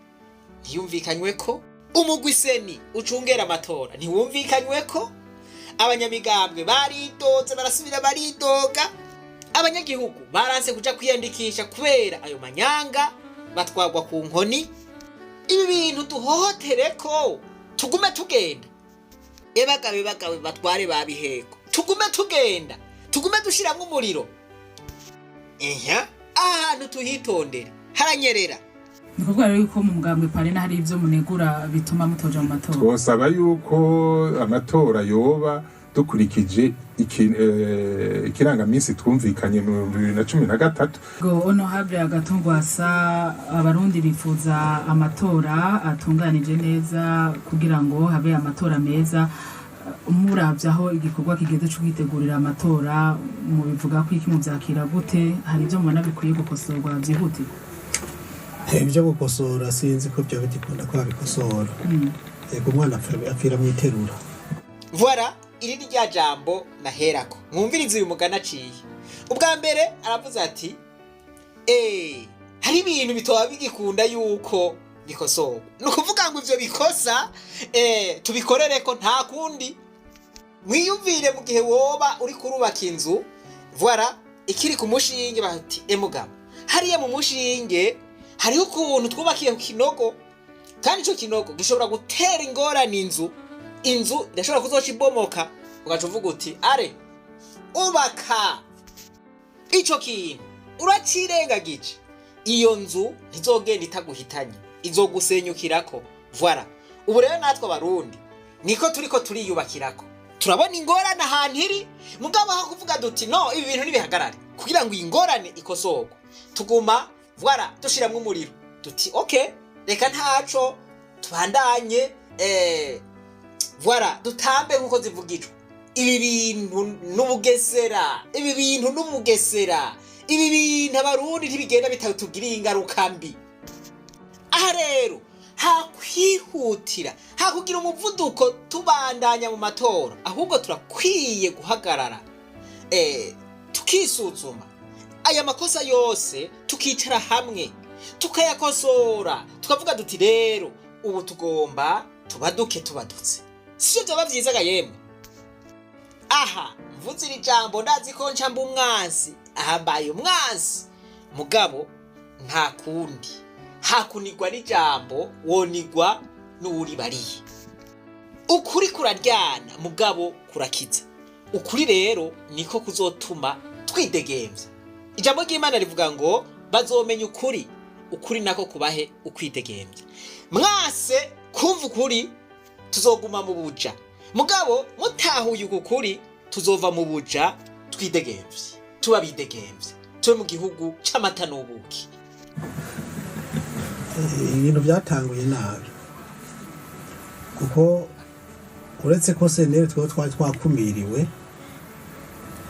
ntiyumvikanywe ko, umugwi seni ucungera amatora ntiwumvikanywe ko, abanyamigambwe baridoze barasubira baridoga, abanyagihugu baranse kuja kwiyandikisha kubera ayo manyanga batwagwa ku nkoni. Ibi bintu duhohotereko tugume tugenda, ebagabe batware babiheko, tugume tugenda, tugume dushiramwe umuriro. Ahantu tuhitondera haranyerera. Nikuvuga rero yuko mu mugambwe parena hari ivyo munegura bituma mutoja mu matora. Twosaba yuko amatora yoba dukurikije ikirangaminsi twumvikanye mu 2013. Go ono habya agatungwasa abarundi bifuza amatora atunganije neza kugira ngo habe amatora meza. Umuravyaho igikorwa kigeze cyo kwitegurira amatora mu bivuga ko iki muvyakira gute, hari ivyo mubona bikwiye gukosorwa byihute? Ibyo gukosora sinzi ko byo bitikunda ko babikosora. Yego umwana apfira mu iterura. Voilà, iri rya jambo naherako. Mwumvirize uyu mugana aciye. Ubwa mbere aravuze ati hari ibintu bitoba bigikunda yuko bikosorwa. Nukuvuga ngo ivyo bikosa tubikorereko nta kundi. Mwiyumvire mu gihe woba uri kurubaka inzu, voilà, ikiri ku mushinge bati mugabo hariya mu mushinge hariho ukuntu twubakiye ku kinogo, kandi ico kinogo gishobora gutera ingorane inzu irashobora kuzoca ibomoka, ugaca uvuga uti are ubaka ico kintu uracirengagije, iyo nzu ntizogenda itaguhitanye, izogusenyukirako. Voilà, ubu rero natwe abarundi niko turiko turiyubakirako, turabona ingorane ahantu iri, mugabo aho kuvuga duti no ibi bintu nibihagarare kugira ngo ingorane ikosorwe, tuguma voilà dushiramwe umuriro duti okay reka ntaco tubandanye voilà dutambe nkuko zivugijwe. Ibi bintu n'ubugesera, ibi bintu abarundi ntibigenda bitatugiriye ingaruka mbi. Aha rero hakwihutira, hakugira umuvuduko tubandanya mu matora, ahubwo turakwiye guhagarara tukisuzuma aya makosa yose, tukicara hamwe tukayakosora, tukavuga duti rero ubu tugomba tubadutse. Sio byo bavyizaga yemwe. Aha mvuze iri jambo ndazi ko ncamba umwansi, ahambaye umwansi, mugabo nta kundi hakunigwa n'ijambo wonigwa n'uri bariye. Ukuri kuraryana mugabo kurakiza. Ukuri rero niko kuzotuma twidegemvya. Ijambo ry'Imana rivuga ngo bazomenya ukuri, ukuri nako kubahe ukwidegemvya. Mwase kumva ukuri tuzoguma mu buja, mugabo mutahuye ukuri tuzova mu buja twidegemvye, tuba bidegemvye, tube mu gihugu c'amata n'ubuki. Ibintu byatanguye nabi kuko uretse ko senere twari twakumiriwe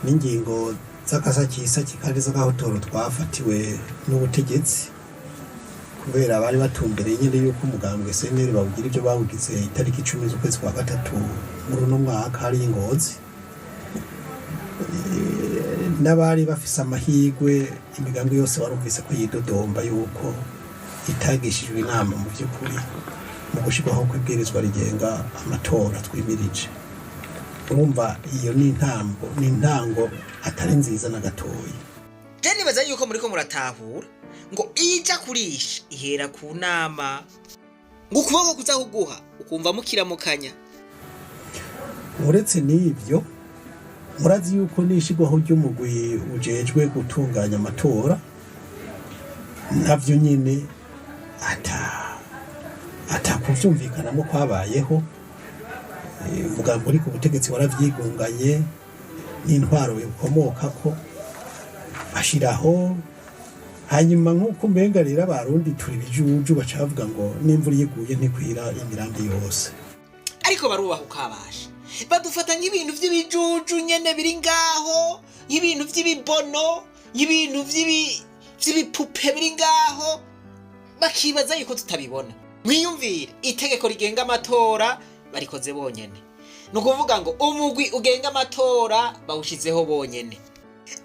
n'ingingo z'akasakisa kikandi z'agahotoro twafatiwe n'ubutegetsi kubera bari batumbereye nyine yuko umugambwe senere bawugira ibyo bawugize itariki 10 z'ukwezi kwa gatatu muri uno mwaka hari ingozi, n'abari bafise amahigwe imigambwe yose barumvise ko yidodomba yuko itagishijwe inama mu by'ukuri mu gushirwaho kw'ibwirizwa rigenga amatora twimirije. Urumva iyo ni intango atari nziza na gatoyi. Je nibaza yuko muriko muratahura ngo ija kurisha ihera ku nama, ngo ukuboko kuzahuguha ukumva mukiramukanya. Uretse n'ibyo murazi yuko nishigwaho ry'umugwi ujejwe gutunganya amatora navyo nyine atakuvyumvikanamo kwabayeho. Umugambo uri ku butegetsi waravyigunganye n'intwaro bikomoka ko bashiraho, hanyuma nk'uko umenga rero abarundi turi bijuju bacavuga ngo n'imvura yiguye ntikwira imirambi yose. Ariko barubaha ukabasha badufata nk'ibintu vy'ibijuju nyene biri ngaho, ibintu vy'ibibono y'ibintu vy'ibipupe biri ngaho bakibaza yuko tutabibona. Mwiyumvire itegeko rigenga amatora barikoze bonyene. Nukuvuga ngo umugwi ugenga amatora bawushizeho bonyene.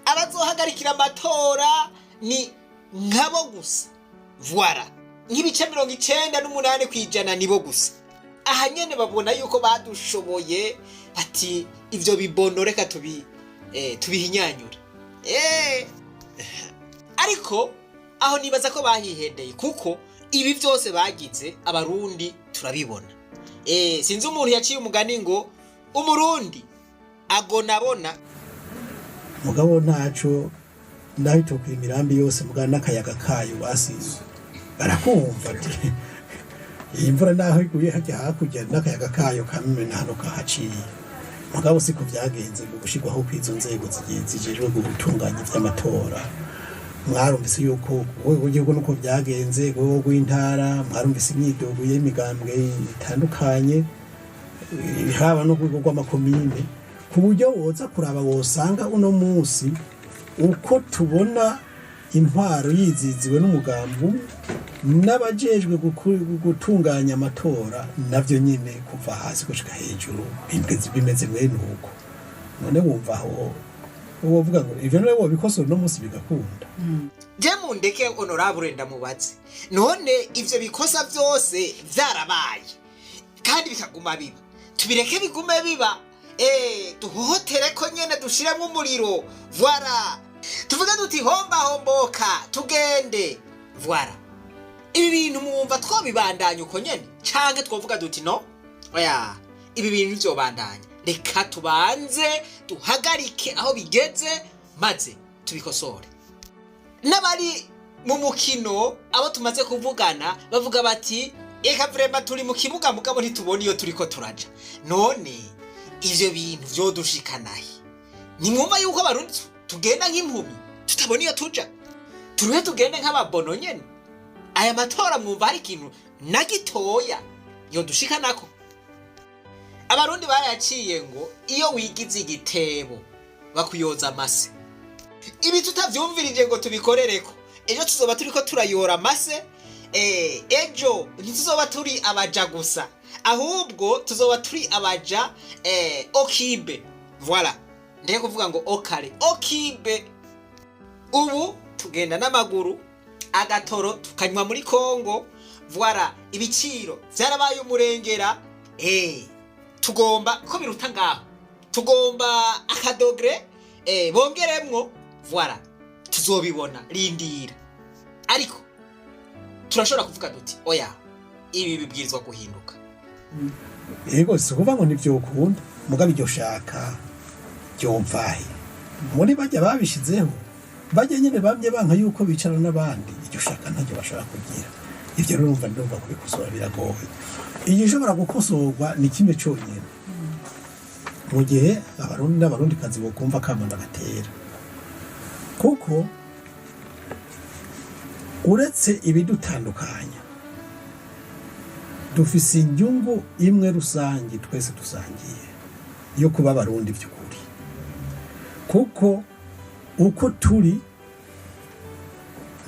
Abazohagarikira amatora ni nkabo gusa. Voilà. Nk'ibice 98 kwijana nibo gusa. Aha nyene babona yuko badushoboye bati ivyo bibondo reka tubihinyanyura. Ariko aho nibaza ko bahihendeye kuko ibi byose bagize abarundi turabibona. Sinzi umuntu yaciye umugani ngo umurundi agonabona mugabo ntaco ndahito ku imirambi yose mugana n'akayaga kayo basize barakumva ati imvura naho iguye hajya hakujya n'akayaga kayo kamena hano kahaciye mugabo siko byagenze mu gushigwaho kwizo nzego zijejwe gutunganya ivy'amatora. Mwarumvise yuko ugiye nuko byagenze go gw'intara, mwarumvise imyidogo y'imigambwe itandukanye haba no kwigo kw'amakomine ku buryo woza kuraba wosanga uno munsi uko tubona intwaro yiziziwe n'umugambo n'abajejwe gutunganya amatora navyo nyine kuva hasi gushika hejuru bimeze mwene uko. None wumva aho uvuga ngo ivyo nawe wabikosora no munsi bigakunda. Je mundeke honorable ndamubaze none ivyo bikosa vyose vyarabaye kandi bikaguma biba tubireke bigume biba duhotere ko nyene dushiremo umuriro. Voilà. Tuvuga duti homboka tugende. Voilà. Ibi bintu mwumva twabibandanya uko nyene canke twovuga duti no oya ibi bintu byobandanya reka tubanze duhagarike aho bigeze maze tubikosore. N'abari mu mukino abo tumaze kuvugana bavuga bati eka vraiment turi mu kibuga mugabo ntitubona iyo turiko turaja. None ivyo bintu vyodushikanaye nimwumva yuko abarundi tugenda nk'impumi tutabona iyo tuja turuhe tugende nk'ababono nyene. Aya matora mwumva hari ikintu nagitoya yodushikanako. Abarundi baraciye ngo iyo wigize igitebo bakuyoza amase. Ibi tutavyumvirije ngo tubikorereko ejo tuzoba turiko turayora amase. Ejo ntituzoba turi abaja gusa ahubwo tuzoba turi abaja okibe. Voilà. Ndeke kuvuga ngo okare okibe. Ubu tugenda n'amaguru agatoro tukanywa muri Kongo. Voilà. Ibiciro byarabaye umurengera. Tugomba ko biruta ngaho tugomba akadogre bongeremwo. Voilà. Tuzobibona rindira. Ariko turashobora kuvuga duti oya ibi bibwirizwa guhinduka. Yego sikuvuga ngo nivyo ukunda mugabe iryo shaka byomvahe muri bajya babishizeho bajya nyene bamye banka yuko bicara n'abandi iryo shaka ntacyo bashaka kugira. Ivyo rero ndumva kubikosora biragoye. Iyo ishobora gukosorwa ni kimwe cyonyine mu gihe abarundi n'abarundi kazi bokumva kamanda gatera kuko uretse ibidutandukanya dufise inyungu imwe rusange twese dusangiye yo kuba abarundi by'ukuri kuko uko turi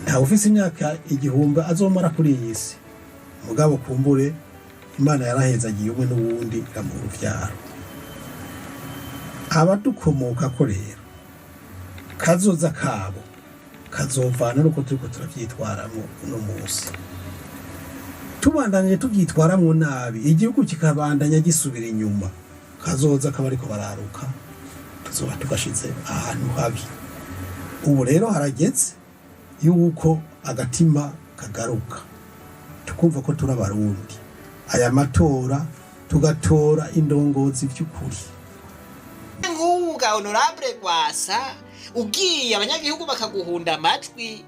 nta ufise imyaka igihumbi azomara kuri iyi si mugabo kumbure Imana yarahezagiye umwe n'uwundi iramuha uruvyaro. Abadukomoka ko rero kazoza kabo kazovana nuko turiko turavyitwaramo uno munsi. Tubandanye tuvyitwaramo nabi igihugu kikabandanya gisubira inyuma kazoza kaba ariko bararuka tuzoba tugashize ahantu habi. Ubu rero harageze yuko agatima kagaruka tukumva ko turi abarundi. Aya matora tugatora indongozi by'ukuri. Nguga honorable Gwasa ugiye abanyagihugu bakaguhunda amajwi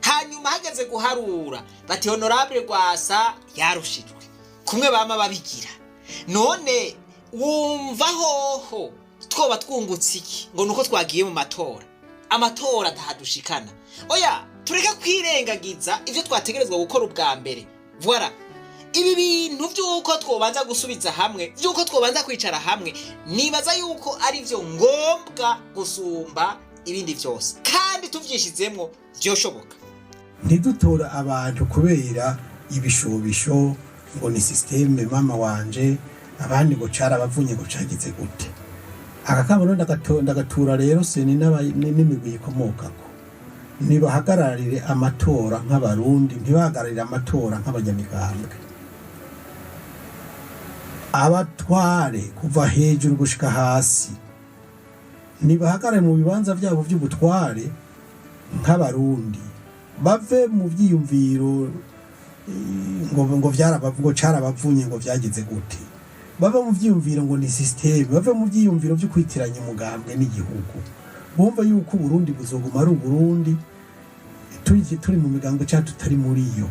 hanyuma hageze guharura bati honorable Gwasa yarushijwe kumwe bama babigira. None wumva hoho twoba twungutse iki ngo nuko twagiye mu matora amatora atahadushikana. Oya tureka kwirengagiza ivyo twategerezwa gukora ubwa mbere. Voilà. Ibi bintu byuko twobanza gusubiza hamwe byuko twobanza kwicara hamwe nibaza yuko ari byo ngombwa gusumba ibindi byose kandi kandi tuvyishizemwo vyoshoboka. ntidutora abantu kubera ibishobisho ngo ni systeme mama wanje abandi ngo carabavunye ngo cagize gute aka kabone ndagatura rero seni n'imigwi ikomokako nibahagararire amatora nk'abarundi ntibahagararire amatora nk'abanyamigambwe abatware kuva hejuru gushika hasi nibahagarare mu bibanza byabo by'ubutware nk'abarundi bave mu byiyumviro ngo carabavunye ngo vyagize gute bava mu byiyumviro ngo ni systeme bava mu byiyumviro byo kwitiranya umugambwe n'igihugu bumva yuko Burundi buzoguma ari Burundi turi mu migambwe cyangwa tutari muri yo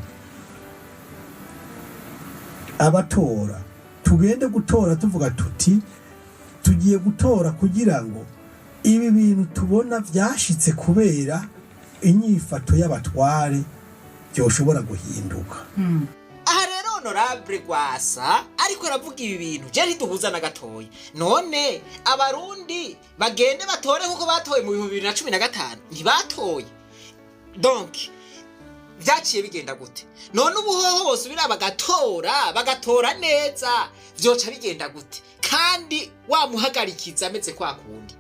abatora tugende gutora tuvuga tuti tugiye gutora kugira ngo ibi bintu tubona vyashitse kubera inyifato y'abatware byoshobora guhinduka. Aha rero honorable Gwasa ariko aravuga ibi bintu je ntituhuza na gatoya. None abarundi bagende batore kuko batoye mu 2015 ntibatoye. Donc vyaciye bigenda gute? None ubuhoho bose biraba bagatora neza vyoca bigenda gute? Kandi wamuhagarikiza ameze kwa kundi.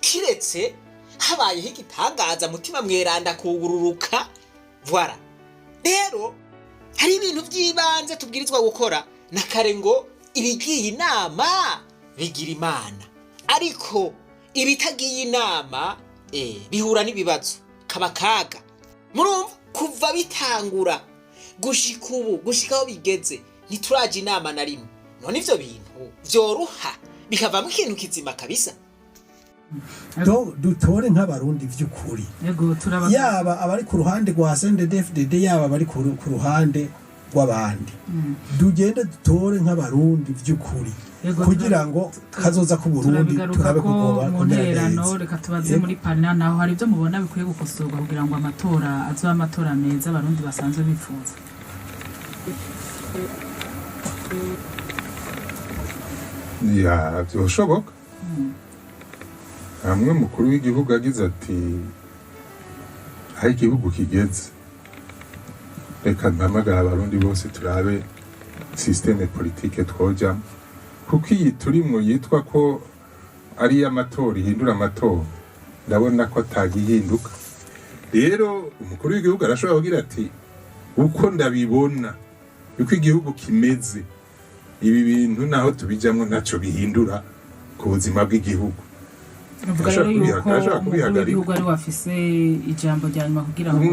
Kiretse habayeho igitangaza mutima mweranda kugururuka voilà rero hari ibintu by'ibanze tubwirizwa gukora na kare ngo ibigiye inama bigira imana ariko ibitagiye inama bihura n'ibibazo kabakaga murumva kuva bitangura gushikaho bigeze ntituraje inama na rimwe none ivyo bintu vyoruha bikavamo ikintu kizima kabisa. Dutore nk'abarundi vy'ukuri yaba abari ku ruhande rwa CNDD-FDD yaba abari ku ruhande rw'abandi dugende dutore nk'abarundi vy'ukuri kugira ngo kazoza ku Burundi turabe kugoba munterano reka tubaze muri panel naho hari byo mubona bikwiye gukosorwa kugira ngo amatora azoba amatora meza abarundi basanzwe bifuza. Ya byoshoboka hamwe mukuru w'igihugu agize ati hari igihugu kigeze reka mpamagara abarundi bose turabe systeme politique twojamo kuko iyi turimwo yitwa ko ari amatora ihindura amatora ndabona ko atagihinduka rero umukuru w'igihugu arashobora kugira ati uko ndabibona uko igihugu kimeze ibi bintu naho tubijamwo ntaco bihindura ku buzima bw'igihugu. Uvuga rero yuko umukuru w'igihugu ari wafise ijambo rya nyuma kugira ngo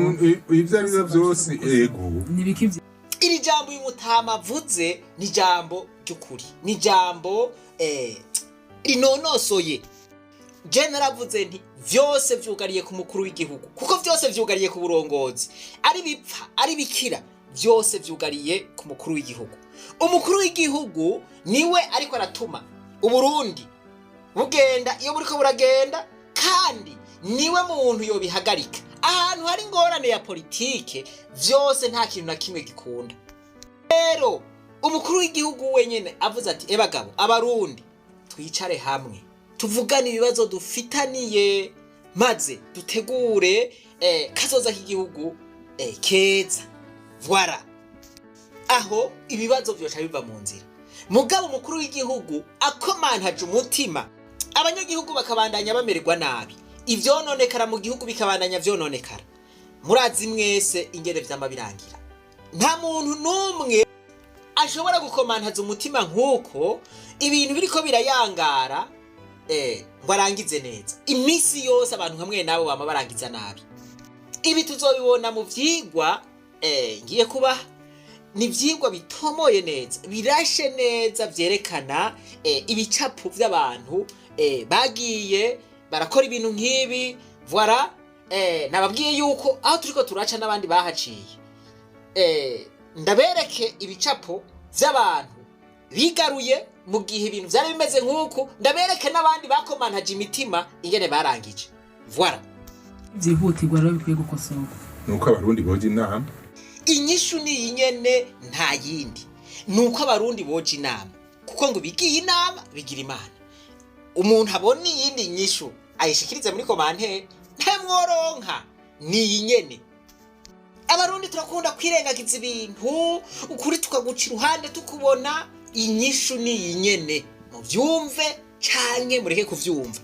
ivyo ari byo byose ego nibiki iri jambo y'umutama avuze ni jambo ry'ukuri ni jambo rinonosoye je naravuze nti vyose vyugariye ku mukuru w'igihugu kuko vyose vyugariye ku burongozi ari bipfa ari bikira vyose vyugariye ku mukuru w'igihugu. Umukuru w'igihugu niwe ariko aratuma Uburundi bugenda iyo buriko buragenda kandi niwe muntu yo bihagarika ahantu hari ingorane ya politike vyose nta kintu na kimwe gikunda. Rero umukuru w'igihugu wenyene avuze ati ebagabo abarundi twicare hamwe tuvugane ibibazo dufitaniye maze dutegure kazoza k'igihugu keza voilà aho ibibazo byoca biva mu nzira. Mugabo umukuru w'igihugu akomantaje umutima abanyagihugu bakabandanya bamererwa nabi ivyononekara mu gihugu bikabandanya vyononekara murazi mwese ingere vyama birangira nta muntu numwe ashobora gukomantaza umutima nkuko ibintu biriko birayangara ngo arangize neza imisi yose abantu hamwe nabo bama barangiza nabi. Ibi tuzobibona mu vyigwa ngiye kuba ni vyigwa bitomoye neza birashe neza vyerekana ibicapo vy'abantu bagiye barakora ibintu nk'ibi voilà nababwiye yuko aho turiko turaca n'abandi bahaciye ndabereke ibicapo vy'abantu bigaruye mu gihe ibintu vyari bimeze nk'uko ndabereke n'abandi bakomantaje imitima ingene barangije voilà vyihutirwa rero bikwiye gukosorwa nuko abarundi boje inama inyishu ni nyene nta yindi nuko abarundi boje inama kuko ngo bigiye inama bigira imana umuntu abona iyindi nyishu ayishikirize muri komante ntemworonka niyi nyene. Abarundi turakunda kwirengagiza ibintu ukuri tukaguca iruhande tukubona inyishu niyi nyene. Muvyumve canke mureke kuvyumva.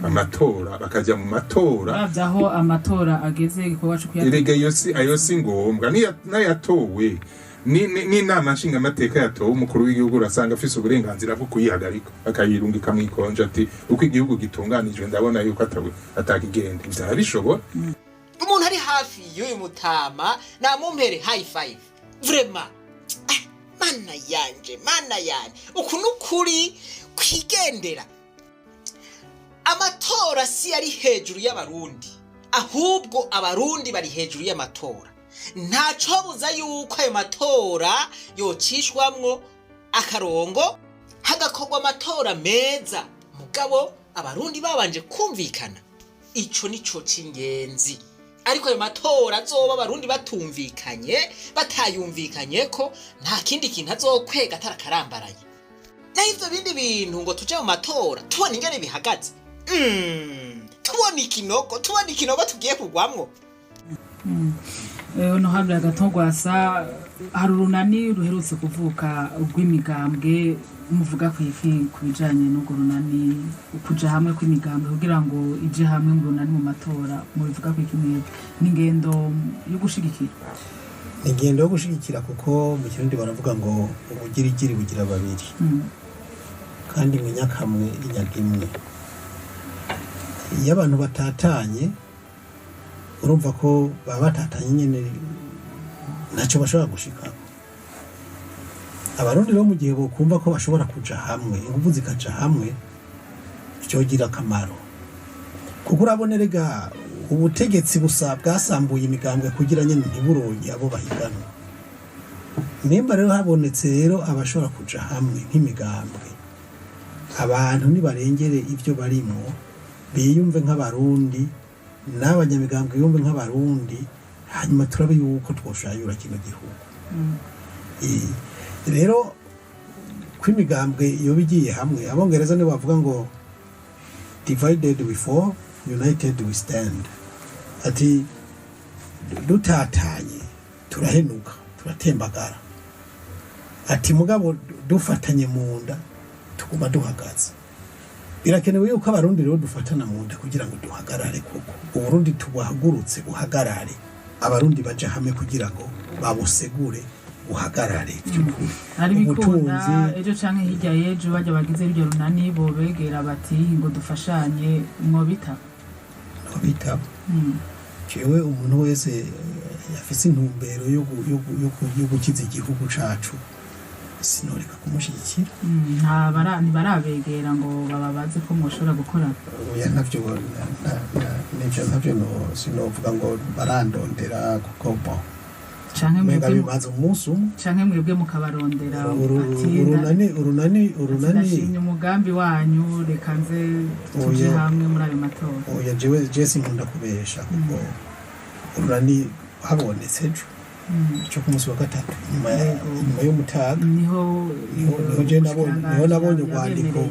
Amatora bakajya mu matora bavyaho amatora ageze igikorwa cyo kuyatera. Erega ayo si ngombwa n'ayatowe ni nama nshinga amateka yatowe umukuru w'igihugu urasanga afise uburenganzira bwo kuyihagarika akayirungika mu ikonje ati uko igihugu gitunganijwe ndabona yuko atakigenda ivyo bishobora. Umuntu ari hafi y'uyu mutama namumpere high five vraiment. Mana yanje uku nukuri kwigendera. Amatora si ari hejuru y'abarundi, ahubwo abarundi bari hejuru y'amatora. Ntaco buza yuko ayo matora yocishwamwo akarongo hagakorwa amatora meza, mugabo abarundi babanje kumvikana. Ico nico cingenzi. Ariko ayo matora azoba abarundi batumvikanye batayumvikanye ko nta kindi kintu azokwega atarakarambaraye. Na ivyo bindi bintu ngo tuje mu matora tubona ingene bihagaze. Tubona ikinogo tugiye kugwamwo. No habla gatongwasa hari urunani ruherutse kuvuka rw'imigambwe muvuga kwifi kubijanye no runani ukuja hamwe kw'imigambwe kugira ngo ije hamwe mu runani mu matora mu bivuga kw'ikimwe n'ingendo yo gushigikira. Ingendo yo gushigikira kuko mu kirundi baravuga ngo ubugirigiri bugira babiri. Kandi munyakamwe inyagimwe. Iyo abantu batatanye urumva ko baba batatanye nyene ntacyo bashobora gushikako. Abarundi rero mu gihe bokumva ko bashobora kuja hamwe inguvu zikaja hamwe cyogira akamaro kuko urabonerega ubutegetsi busa bwasambuye imigambwe kugira nyene ntiburonye abo bahiganwa. Nimba rero habonetse rero abashobora kuja hamwe nk'imigambwe abantu nibarengere ivyo barimo biyumve nk'abarundi n'abanyamigambwe yumve nk'abarundi hanyuma turabe yuko twoshayura kino gihugu. Rero kw'imigambwe iyo bigiye hamwe abongereza nibo bavuga ngo divided we fall united we stand. Ati dutatanye turahenuka turatembagara. Ati mugabo dufatanye mu nda tuguma duhagaze. Birakenewe yuko abarundi rero dufatana mu nda kugira ngo duhagarare koko. Uburundi tubahagurutse buhagarare. Abarundi baje hamwe kugira ngo babusegure buhagarare by'ukuri. Ari bikunda ejo canke hirya yejo baje bagize iryo runani bo begera bati ngo dufashanye mwo bitaba. No bitaba. Jewe umuntu wese yafise intumbero yo gukiza igihugu cacu. Sinoreka kumushigikira. Ntibarabegera ngo bababaze ko mushobora gukora. Oya navyo no sinovuga ngo barandondera kuko bo. Canke mwebwe bimaze umunsi umwe. Canke mwebwe mukabarondera urunani umugambi wanyu reka nze tuje hamwe muri ayo matora. Oya jewe sinkunda kubesha kuko urunani habonetse ejo. Cyo kumunsi wa gatatu nyuma y'umutaga niho je nabonye urwandiko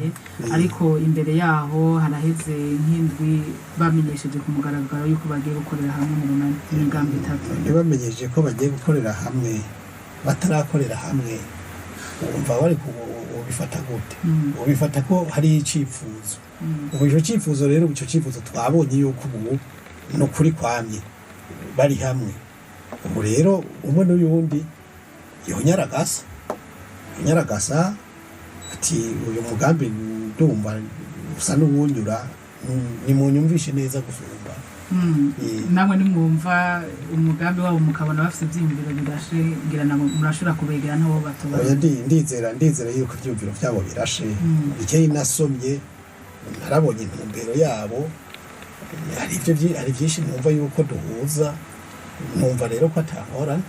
ariko imbere yaho haraheze nk'indwi bamenyesheje ku mugaragaro yuko bagiye gukorera hamwe mu runani imigambi itatu. Bamenyesheje ko bagiye gukorera hamwe batarakorera hamwe umva bari ubifata gute? Ubifata ko hari icifuzo. Ico cifuzo rero ico cifuzo twabonye yuko ubu no kuri kwamye bari hamwe. Ubu rero umwe n'uyundi yonyaragasa ati uyu mugambi ndumva usa n'uwunyura ni munyumvishe neza gusumba. Namwe nimwumva umugambi wabo mukabona bafite ivyiyumviro birashe ngira nabo murashobora kubegera nabo batoba. Oya ndizera yuko ivyiyumviro vyabo birashe. Icyo nasomye narabonye intumbero yabo hari byinshi numva yuko duhuza. Numva rero ko atahora.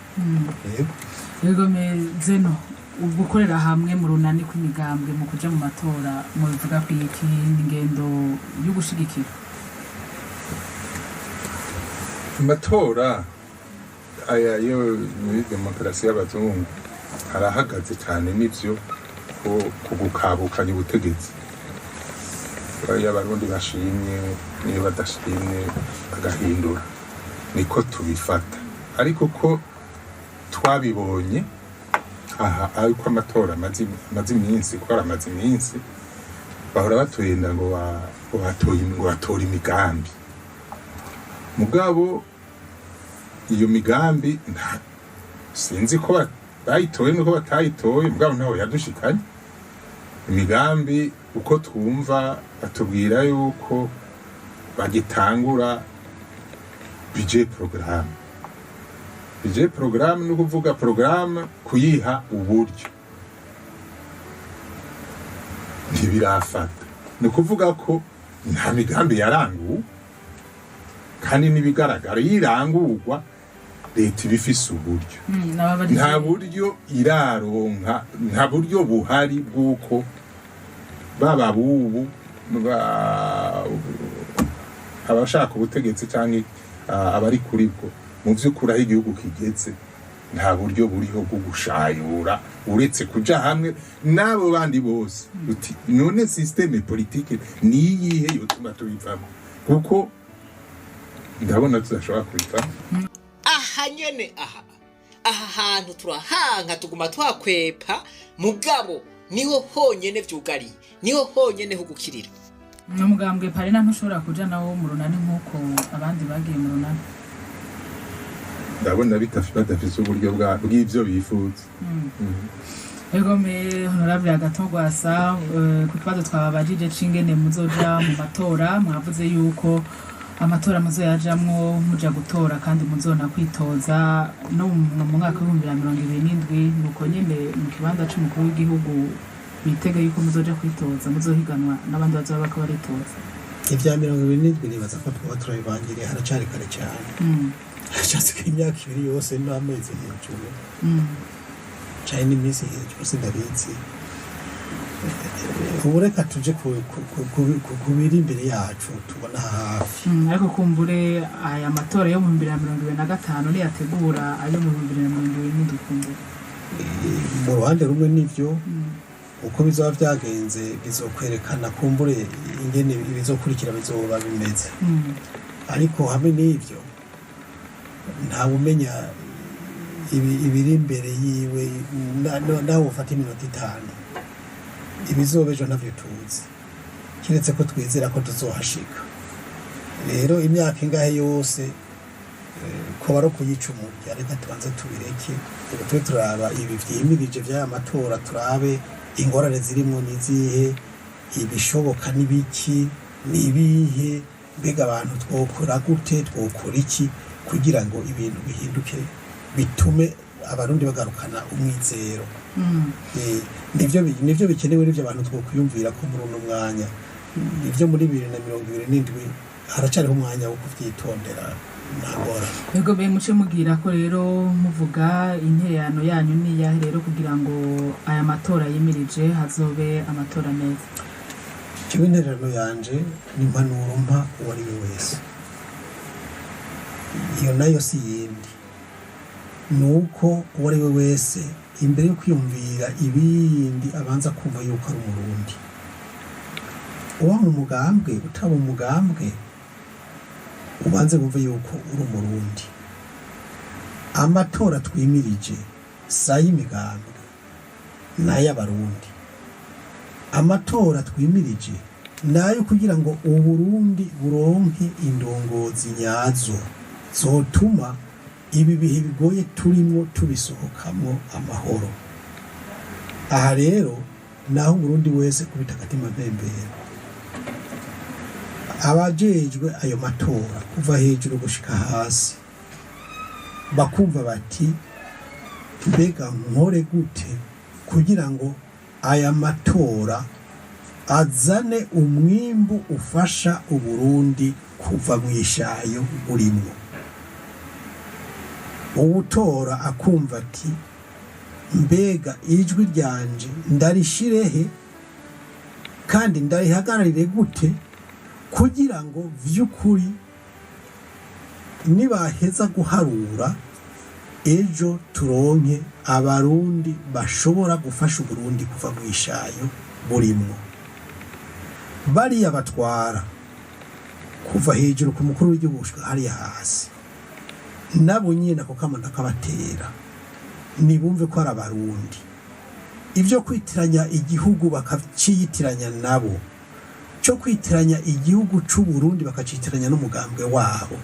Yego mezeno gukorera hamwe mu runani kw'imigambwe mu kuja mu matora mu bivuga kwiki ingendo yo gushigikira. Amatora aya yo muri demokarasi y'abazungu harahagaze cyane n'ivyo ko kugukabukanya ubutegetsi. y'abarundi bashimye niyo badashimye bagahindura niko tubifata ariko ko twabibonye aha ariko amatora amaze iminsi ko aramaze iminsi bahora batwenda ngo batora imigambi mugabo iyo migambi sinzi ko bayitoye nuko batayitoye mugabo ntaho yadushikanye imigambi uko twumva batubwira yuko bagitangura budget programme no kuvuga programme kuyiha uburyo ntibirafata no kuvuga ko nta migambi yaranguwe kandi nibigaragara yirangurwa leta ibifise uburyo nta buryo iraronka nta buryo buhari bwuko baba bubu abashaka ubutegetsi cyangwa abari kuri bwo mu vy'ukuri aho igihugu kigeze nta buryo buriho bwo gushayura uretse kuja hamwe n'abo bandi bose uti none systeme politique niyihe yotuma tubivamo kuko ndabona tudashobora kubivamo aha nyene aha hantu turahanka tuguma twakwepa mugabo niho honyene vyugariye niho honyene ho gukirira n'umugambwe pare ntamushobora kuja nawo mu runani nkuko abandi bagiye mu runani ndabona badafise uburyo bw'ivyo bifuza egome honorable Agatogwasa ku kibazo twababajije cingene muzoja mu matora mwavuze yuko amatora muzoyajamwo muja gutora kandi muzona kwitoza no mu mwaka wa 2027 nuko nyene mu kibanza c'umukuru w'igihugu bitege yuko muzoja kwitoza muzohiganwa n'abandi bazoba bako baritoza ivya 2027 nibaza ko twaba turabibangiriye haracari kare cyane cyase imyaka ibiri yose n'amezi y'icumi cyane n'imisi y'icumi ndabizi ubureka tuje kubiri imbere yacu tubona hafi ariko kumbure aya matora yo mu 2025 ni yategura ayo mu 2027 kumbure mu ruhande rumwe nivyo uko bizaba byagenze bizokwerekana kumbure ingene bizokurikira bizoba bimeze ariko hamwe n'ivyo nta umenya ibiri imbere yiwe naho ufata iminota 5 ibizobejo navyo tuzi kiretse ko twizera ko tuzohashika rero imyaka ingahe yose ko baro kuyicumurya reka tubanze tubireke twe turaba ibi vyimirije vya matora turabe ingorane zirimo nizihe ibishoboka nibiki nibihe mbega abantu twokora gute twokora iki kugira ngo ibintu bihinduke bitume abarundi bagarukana umwizero nivyo bikenewe n'ivyo abantu twokwiyumvira ko muri uno mwanya nivyo muri 2027 haracariho umwanya wo kuvyitondera ntabora ego be muce mugira ko rero muvuga intererano yanyu ni yahe rero kugira ngo aya matora yimirije hazobe amatora neza cyo intererano yanje ni impanuro mpa uwari we wese iyo nayo si yindi nuko uwari we wese imbere yo kwiyumvira ibindi abanza kumva yuko ari umurundi uwa mu mugambwe utaba umugambwe ubanze bumve yuko uri umurundi amatora twimirije sayi imigambwe n'ay'abarundi amatora twimirije nayo kugira ngo uburundi buronke indongozi nyazo zotuma ibi bihe bigoye turimo tubisohokamwo amahoro aha rero naho Burundi wese kubita katima bembera abajejwe ayo matora kuva hejuru gushika hasi bakumva bati mbega nkore gute kugira ngo aya matora azane umwimbu ufasha Uburundi kuva mu ishayo burimo ubutora akumva ati mbega ijwi ryanje ndarishirehe kandi ndarihagararire gute kugira ngo vy'ukuri nibaheza guharura ejo turonke abarundi bashobora gufasha Uburundi kuva mu ishayo burimo bariya batwara kuva hejuru ku mukuru w'igihugu hariya hasi nabo nyine ako kamanda kabatera nibumve ko ari abarundi ibyo kwitiranya igihugu bakaciyitiranya nabo cyo kwitiranya igihugu c'u Burundi bakacitiranya n'umugambwe wabo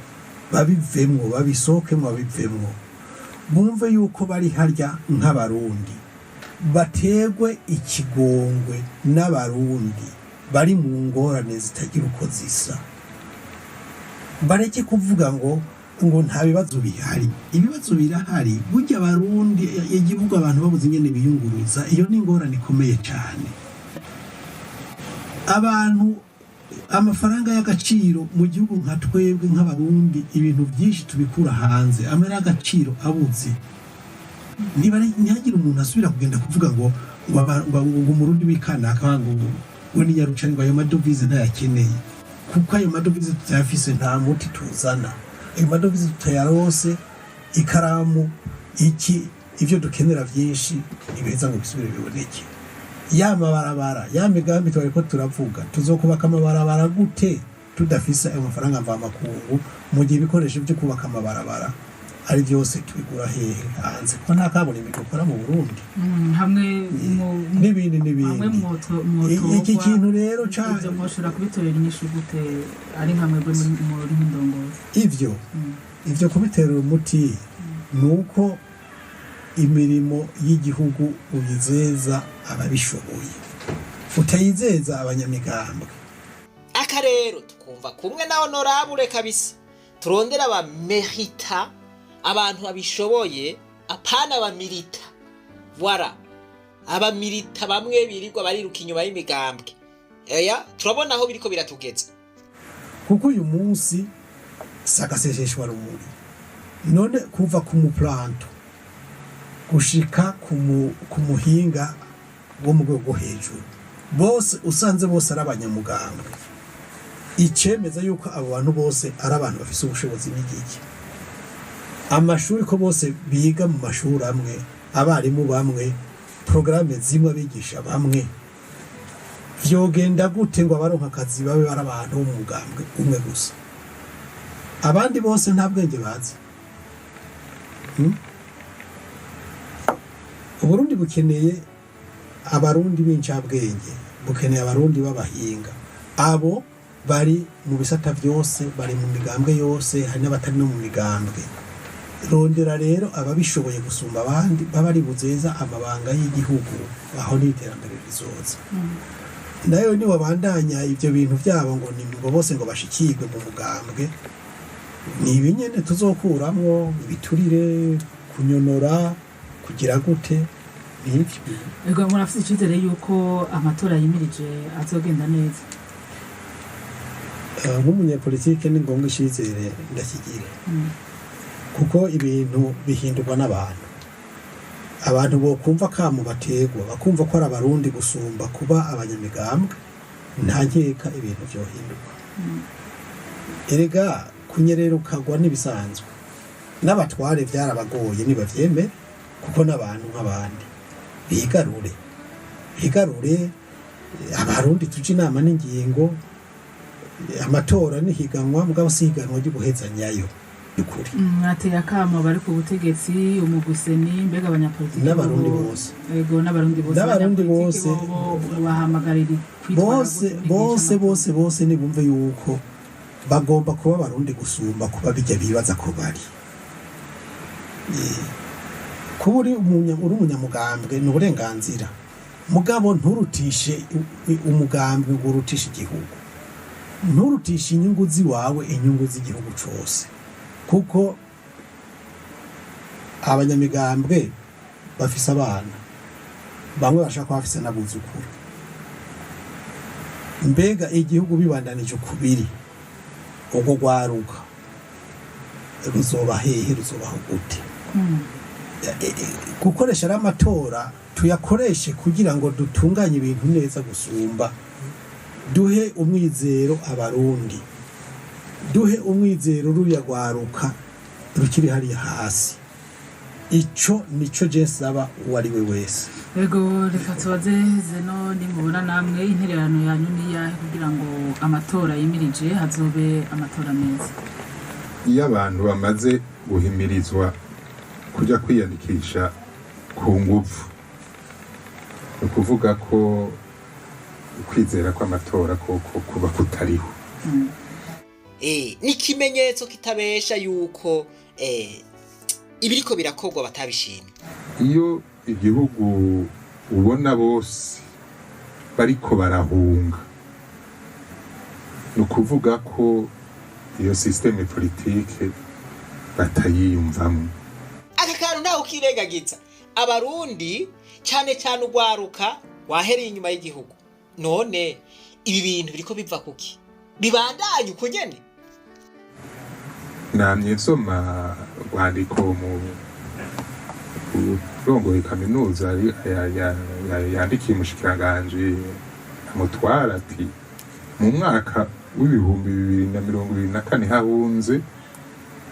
babivemwo babisohokemwo babivemwo bumve yuko bari harya nk'abarundi bategwe ikigongwe n'abarundi bari mu ngorane zitagira uko zisa bareke kuvuga ngo nta bibazo bihari ibibazo birahari burya abarundi igihugu abantu babuze ingene biyunguruza iyo ni ingorane ikomeye cyane abantu amafaranga y'agaciro mu gihugu nka twebwe nk'abarundi ibintu byinshi tubikura hanze amera agaciro abuze ntihagire umuntu asubira kugenda kuvuga ngo umurundi w'ikanaka ngo we ni nyaruca ngo ayo madovize ntayakeneye kuko ayo madovize tutayafise nta muti tuzana ayo madovize tutayarose ikaramu iki ivyo dukenera byinshi ibeza ngo bisubire biboneke ya mabarabara ya migambi twariko turavuga tuzokubaka amabarabara gute tudafise ayo mafaranga mva makungu mu gihe ibikoresho byo kubaka amabarabara ari byose tubigura hehe hanze ko nta kaburimbo dukora mu Burundi hamwe n'ibindi iki kintu rero ibyo mwoshobora kubitorera inyishu gute ari nka mwebwe muri ndongozi ivyo kubiterera umuti nuko imirimo y'igihugu uyizeza ababishoboye utayizeza abanyamigambwe aka rero tukumva kumwe na honorable kabisa turondera aba merita abantu babishoboye apana abamilita voilà abamilita bamwe birirwa bariruka inyuma y'imigambwe turabona aho biriko biratugeza kuko uyu munsi sagasesheshwa rumuri none kuva ku muplanto gushika ku muhinga wo mu rwego hejuru bose usanze bose ari abanyamugambwe icemeza yuko abo bantu bose ari abantu bafise ubushobozi n'igiki amashuri ko bose biga mu mashuri amwe abarimu bamwe programme zimwe abigisha bamwe vyogenda gute ngo abaronka akazi babe ari abantu bo mu mugambwe umwe gusa abandi bose nta bwenge bazi Uburundi bukeneye abarundi b'incabwenge bukeneye abarundi b'abahinga abo bari mu bisata byose bari mu migambwe yose hari n'abatari no mu migambwe rondera rero ababishoboye gusumba abandi babari buzeza amabanga y'igihugu aho n'iterambere rizoza nayo ni wabandanya ibyo bintu byabo ngo ni ngo bose ngo bashikirwe mu mugambwe ni ibinyene tuzokuramwo ibiturire kunyonora kugira gute n'ibyo ego murafite icyizere yuko amatora yimirije azogenda neza nk'umunyapolitike ni ngombwa icyizere ndakigira kuko ibintu bihindurwa n'abantu abantu bo kumva kamo bategwa bakumva ko ari abarundi gusumba kuba abanyamigambwe nta nkeka ibintu byohinduka erega kunyerera ukagwa n'ibisanzwe n'abatware byarabagoye nibavyeme kuko n'abantu nk'abandi bigarure abarundi tuje inama n'ingingo amatora nihiganwa mugabo sihiganwa ry'ubuhezanyayo ukuri mwateye akamo bari ku butegetsi umuguseni mbega abanyapolitiki n'abarundi bose ego n'abarundi bose bahamagarira bose nibumve yuko bagomba kuba abarundi gusumba kuba bijya bibaza ko bari kuba uri umunyamugambwe ni uburenganzira mugabo nturutishe umugambwe ngo urutishe igihugu nturutishe inyungu ziwawe inyungu z'igihugu cose kuko abanyamigambwe bafise abana bamwe bashaka kuba bafise n'abuzukuru mbega igihugu bibandanije ukubiri ubwo gwaruka ruzoba hehe ruzobaho gute gukoresha amatora tuyakoreshe kugira ngo dutunganye ibintu neza gusumba duhe umwizero abarundi duhe umwizero ruyagwaruka rukiri hariya hasi ico nico je saba uwari we wese. Ego reka tubaze zeno nimubona namwe intererano yanyu niyahe kugira ngo amatora yimirije hazobe amatora meza. Iyo abantu bamaze guhimirizwa kujya kwiyandikisha ku nguvu ukuvuga ko kwizera kw'amatora ko kuba kutariho ni kimenyetso kitabesha yuko ibiriko birakorwa batabishimye. Iyo igihugu ubona bose bariko barahunga no kuvuga ko iyo systeme politique batayiyumvamo. Aka kantu ntawe ukirengagiza abarundi cyane cyane ugwaruka wahereye inyuma y'igihugu. None ibi bintu biriko biva kuki bibandanye uko nyene? Namye nsoma rwandiko mu rongoye kaminuza yandikiye umushikiranganje amutwara ati mu mwaka w'ibihumbi 2024 hahunze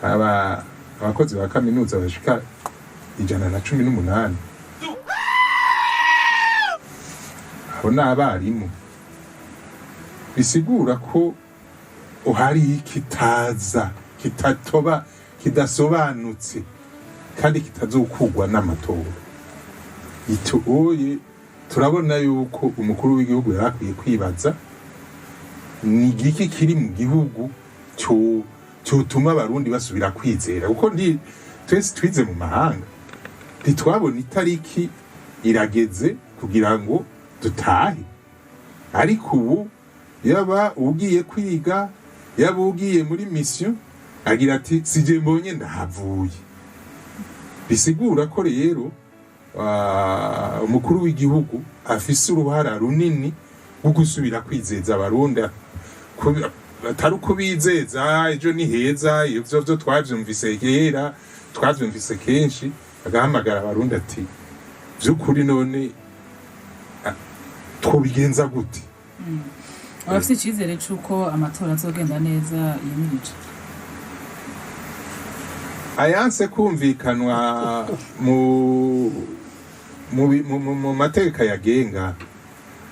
abakozi ba kaminuza bashika 118 abo n'abarimu bisigura ko uhari kitaza kitatoba kidasobanutse kandi kitazokugwa n'amatora. Ito oye turabona yuko umukuru w'igihugu yarakwiye kwibaza ni igiki kiri mu gihugu cyotuma abarundi basubira kwizera kuko twese twize mu mahanga ntitwabona itariki irageze kugira ngo dutahe, ariko ubu yaba ugiye kwiga yaba ugiye muri mission agira ati sije mbonye ndahavuye. Bisigura ko rero umukuru w'igihugu afise uruhara runini rwo gusubira kwizeza abarundi atari uko bizeza ejo ni heza ivyo byo twavyumvise kera twavyumvise kenshi agahamagara abarundi ati by'ukuri none twobigenza gute. Abafite icyizere cy'uko amatora azogenda neza yimirije ayanse kumvikanwa mu mateka yagenga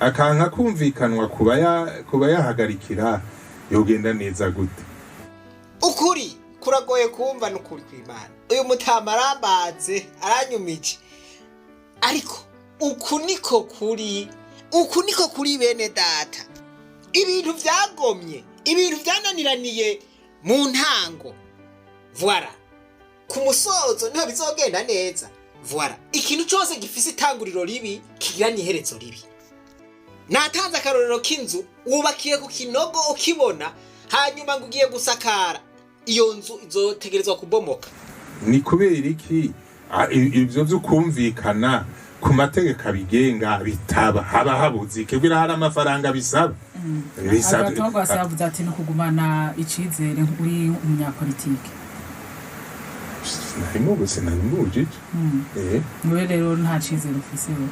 akanka kumvikanwa kuba yahagarikira yogenda neza gute. Ukuri kuragoye kumva n'ukuri kw'Imana. Uyu mutama arambaze aranyumije, ariko uku niko kuri bene data. Ibintu vyagomye, ibintu vyananiraniye mu ntango, voilà, ku musozo niho bizogenda neza, voilà. Ikintu cyose gifise itanguriro ribi kigira n'iherezo ribi. Natanze akarorero k'inzu wubakiye ku kinogo ukibona hanyuma ngo ugiye gusakara iyo nzu izotegerezwa kubomoka. Ni kubera iki ivyo byo kumvikana ku mategeko abigenga bitaba haba habuze kibwira hari amafaranga bisaba. Agatogwa savuze ati no kugumana icizere kuri umunyapolitike. Narimo gusa narimuje. Mwe rero nta cizere ufise we.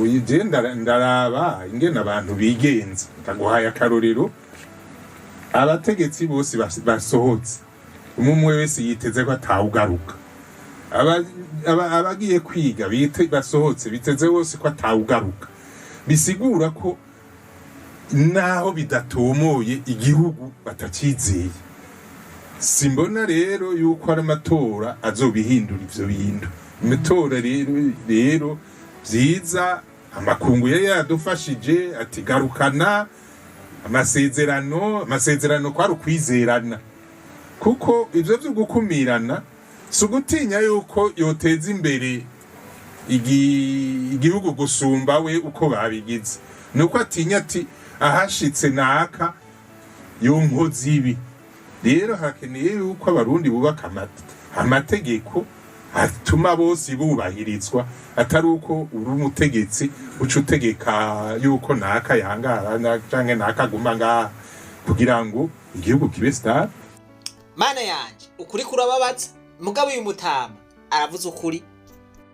Uyigenda ndaraba ingena abantu bigenza ndaguhaye akarorero abategetsi bose basohotse umwe wese yiteze ko atawugaruka abagiye kwiga basohotse biteze bose ko atawugaruka bisigura ko naho bidatomoye igihugu batakizeye. Simbona rero yuko ari amatora azobihindura ivyo bintu. Amatora rero vyiza amakungu yadufashije ati garukana amasezerano kwari ukwizerana kuko ivyo byo gukumirana sugutinya yuko yoteza imbere igihugu gusumba we uko babigize nuko atinya ati ahashitse naka yonkozi ibi. Rero hakeneye yuko abarundi bubaka amategeko atuma bose bubahirizwa atari uko uri umutegetsi uca utegeka yuko naka yangara canke naka guma ngaha kugira ngo igihugu kibe stable. Mana yanje ukuri kurababaza mugabo uyu mutama aravuze ukuri.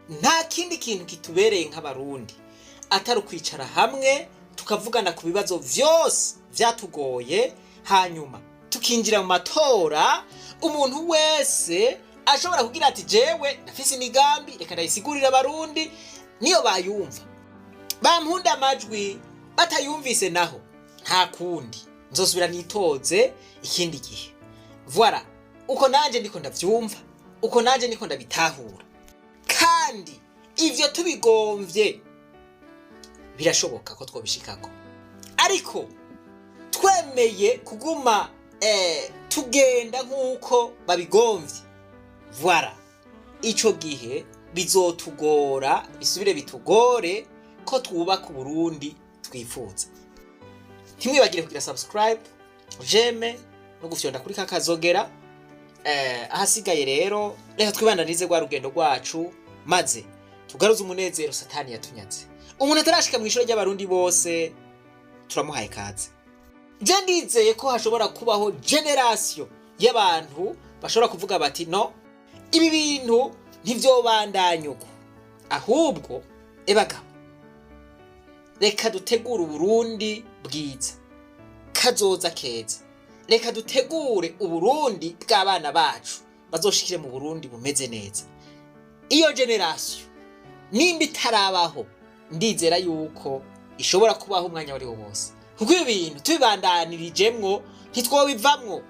Nta kindi kintu kitubereye nk'abarundi atari ukwicara hamwe tukavugana ku bibazo vyose vyatugoye hanyuma tukinjira mu matora umuntu wese ashobora kugira ati jewe nafise imigambi reka ndayisigurira abarundi niyo bayumva bampunda amajwi batayumvise naho nta kundi nzosubira nitoze ikindi gihe voilà uko nanje ndiko ndavyumva uko nanje ndiko ndabitahura kandi ivyo tubigomvye birashoboka ko twobishikako ariko twemeye kuguma tugenda nk'uko babigomvye voilà ico gihe bizotugora bisubire bitugore ko twubaka Burundi twifuza ntimwibagire kugira subscribe j'aime no gufyonda kuri kakazogera ahasigaye rero reka twibandanize gwa rugendo rwacu maze tugaruze umunezero satani yatunyaze umuntu atarashika mu ishuri ry'abarundi bose turamuhaye kaze je ndizeye ko hashobora kubaho generation y'abantu bashobora kuvuga bati no ibi bintu ntivyobandanyuko ahubwo ebagabo reka dutegure Uburundi bwiza kazoza keza reka dutegure Uburundi bw'abana bacu bazoshikire mu Burundi bumeze neza iyo generation nimba itarabaho ndizera yuko ishobora kubaho umwanya wari wose kuko ibintu tubibandanirijemwo ntitwobivamwo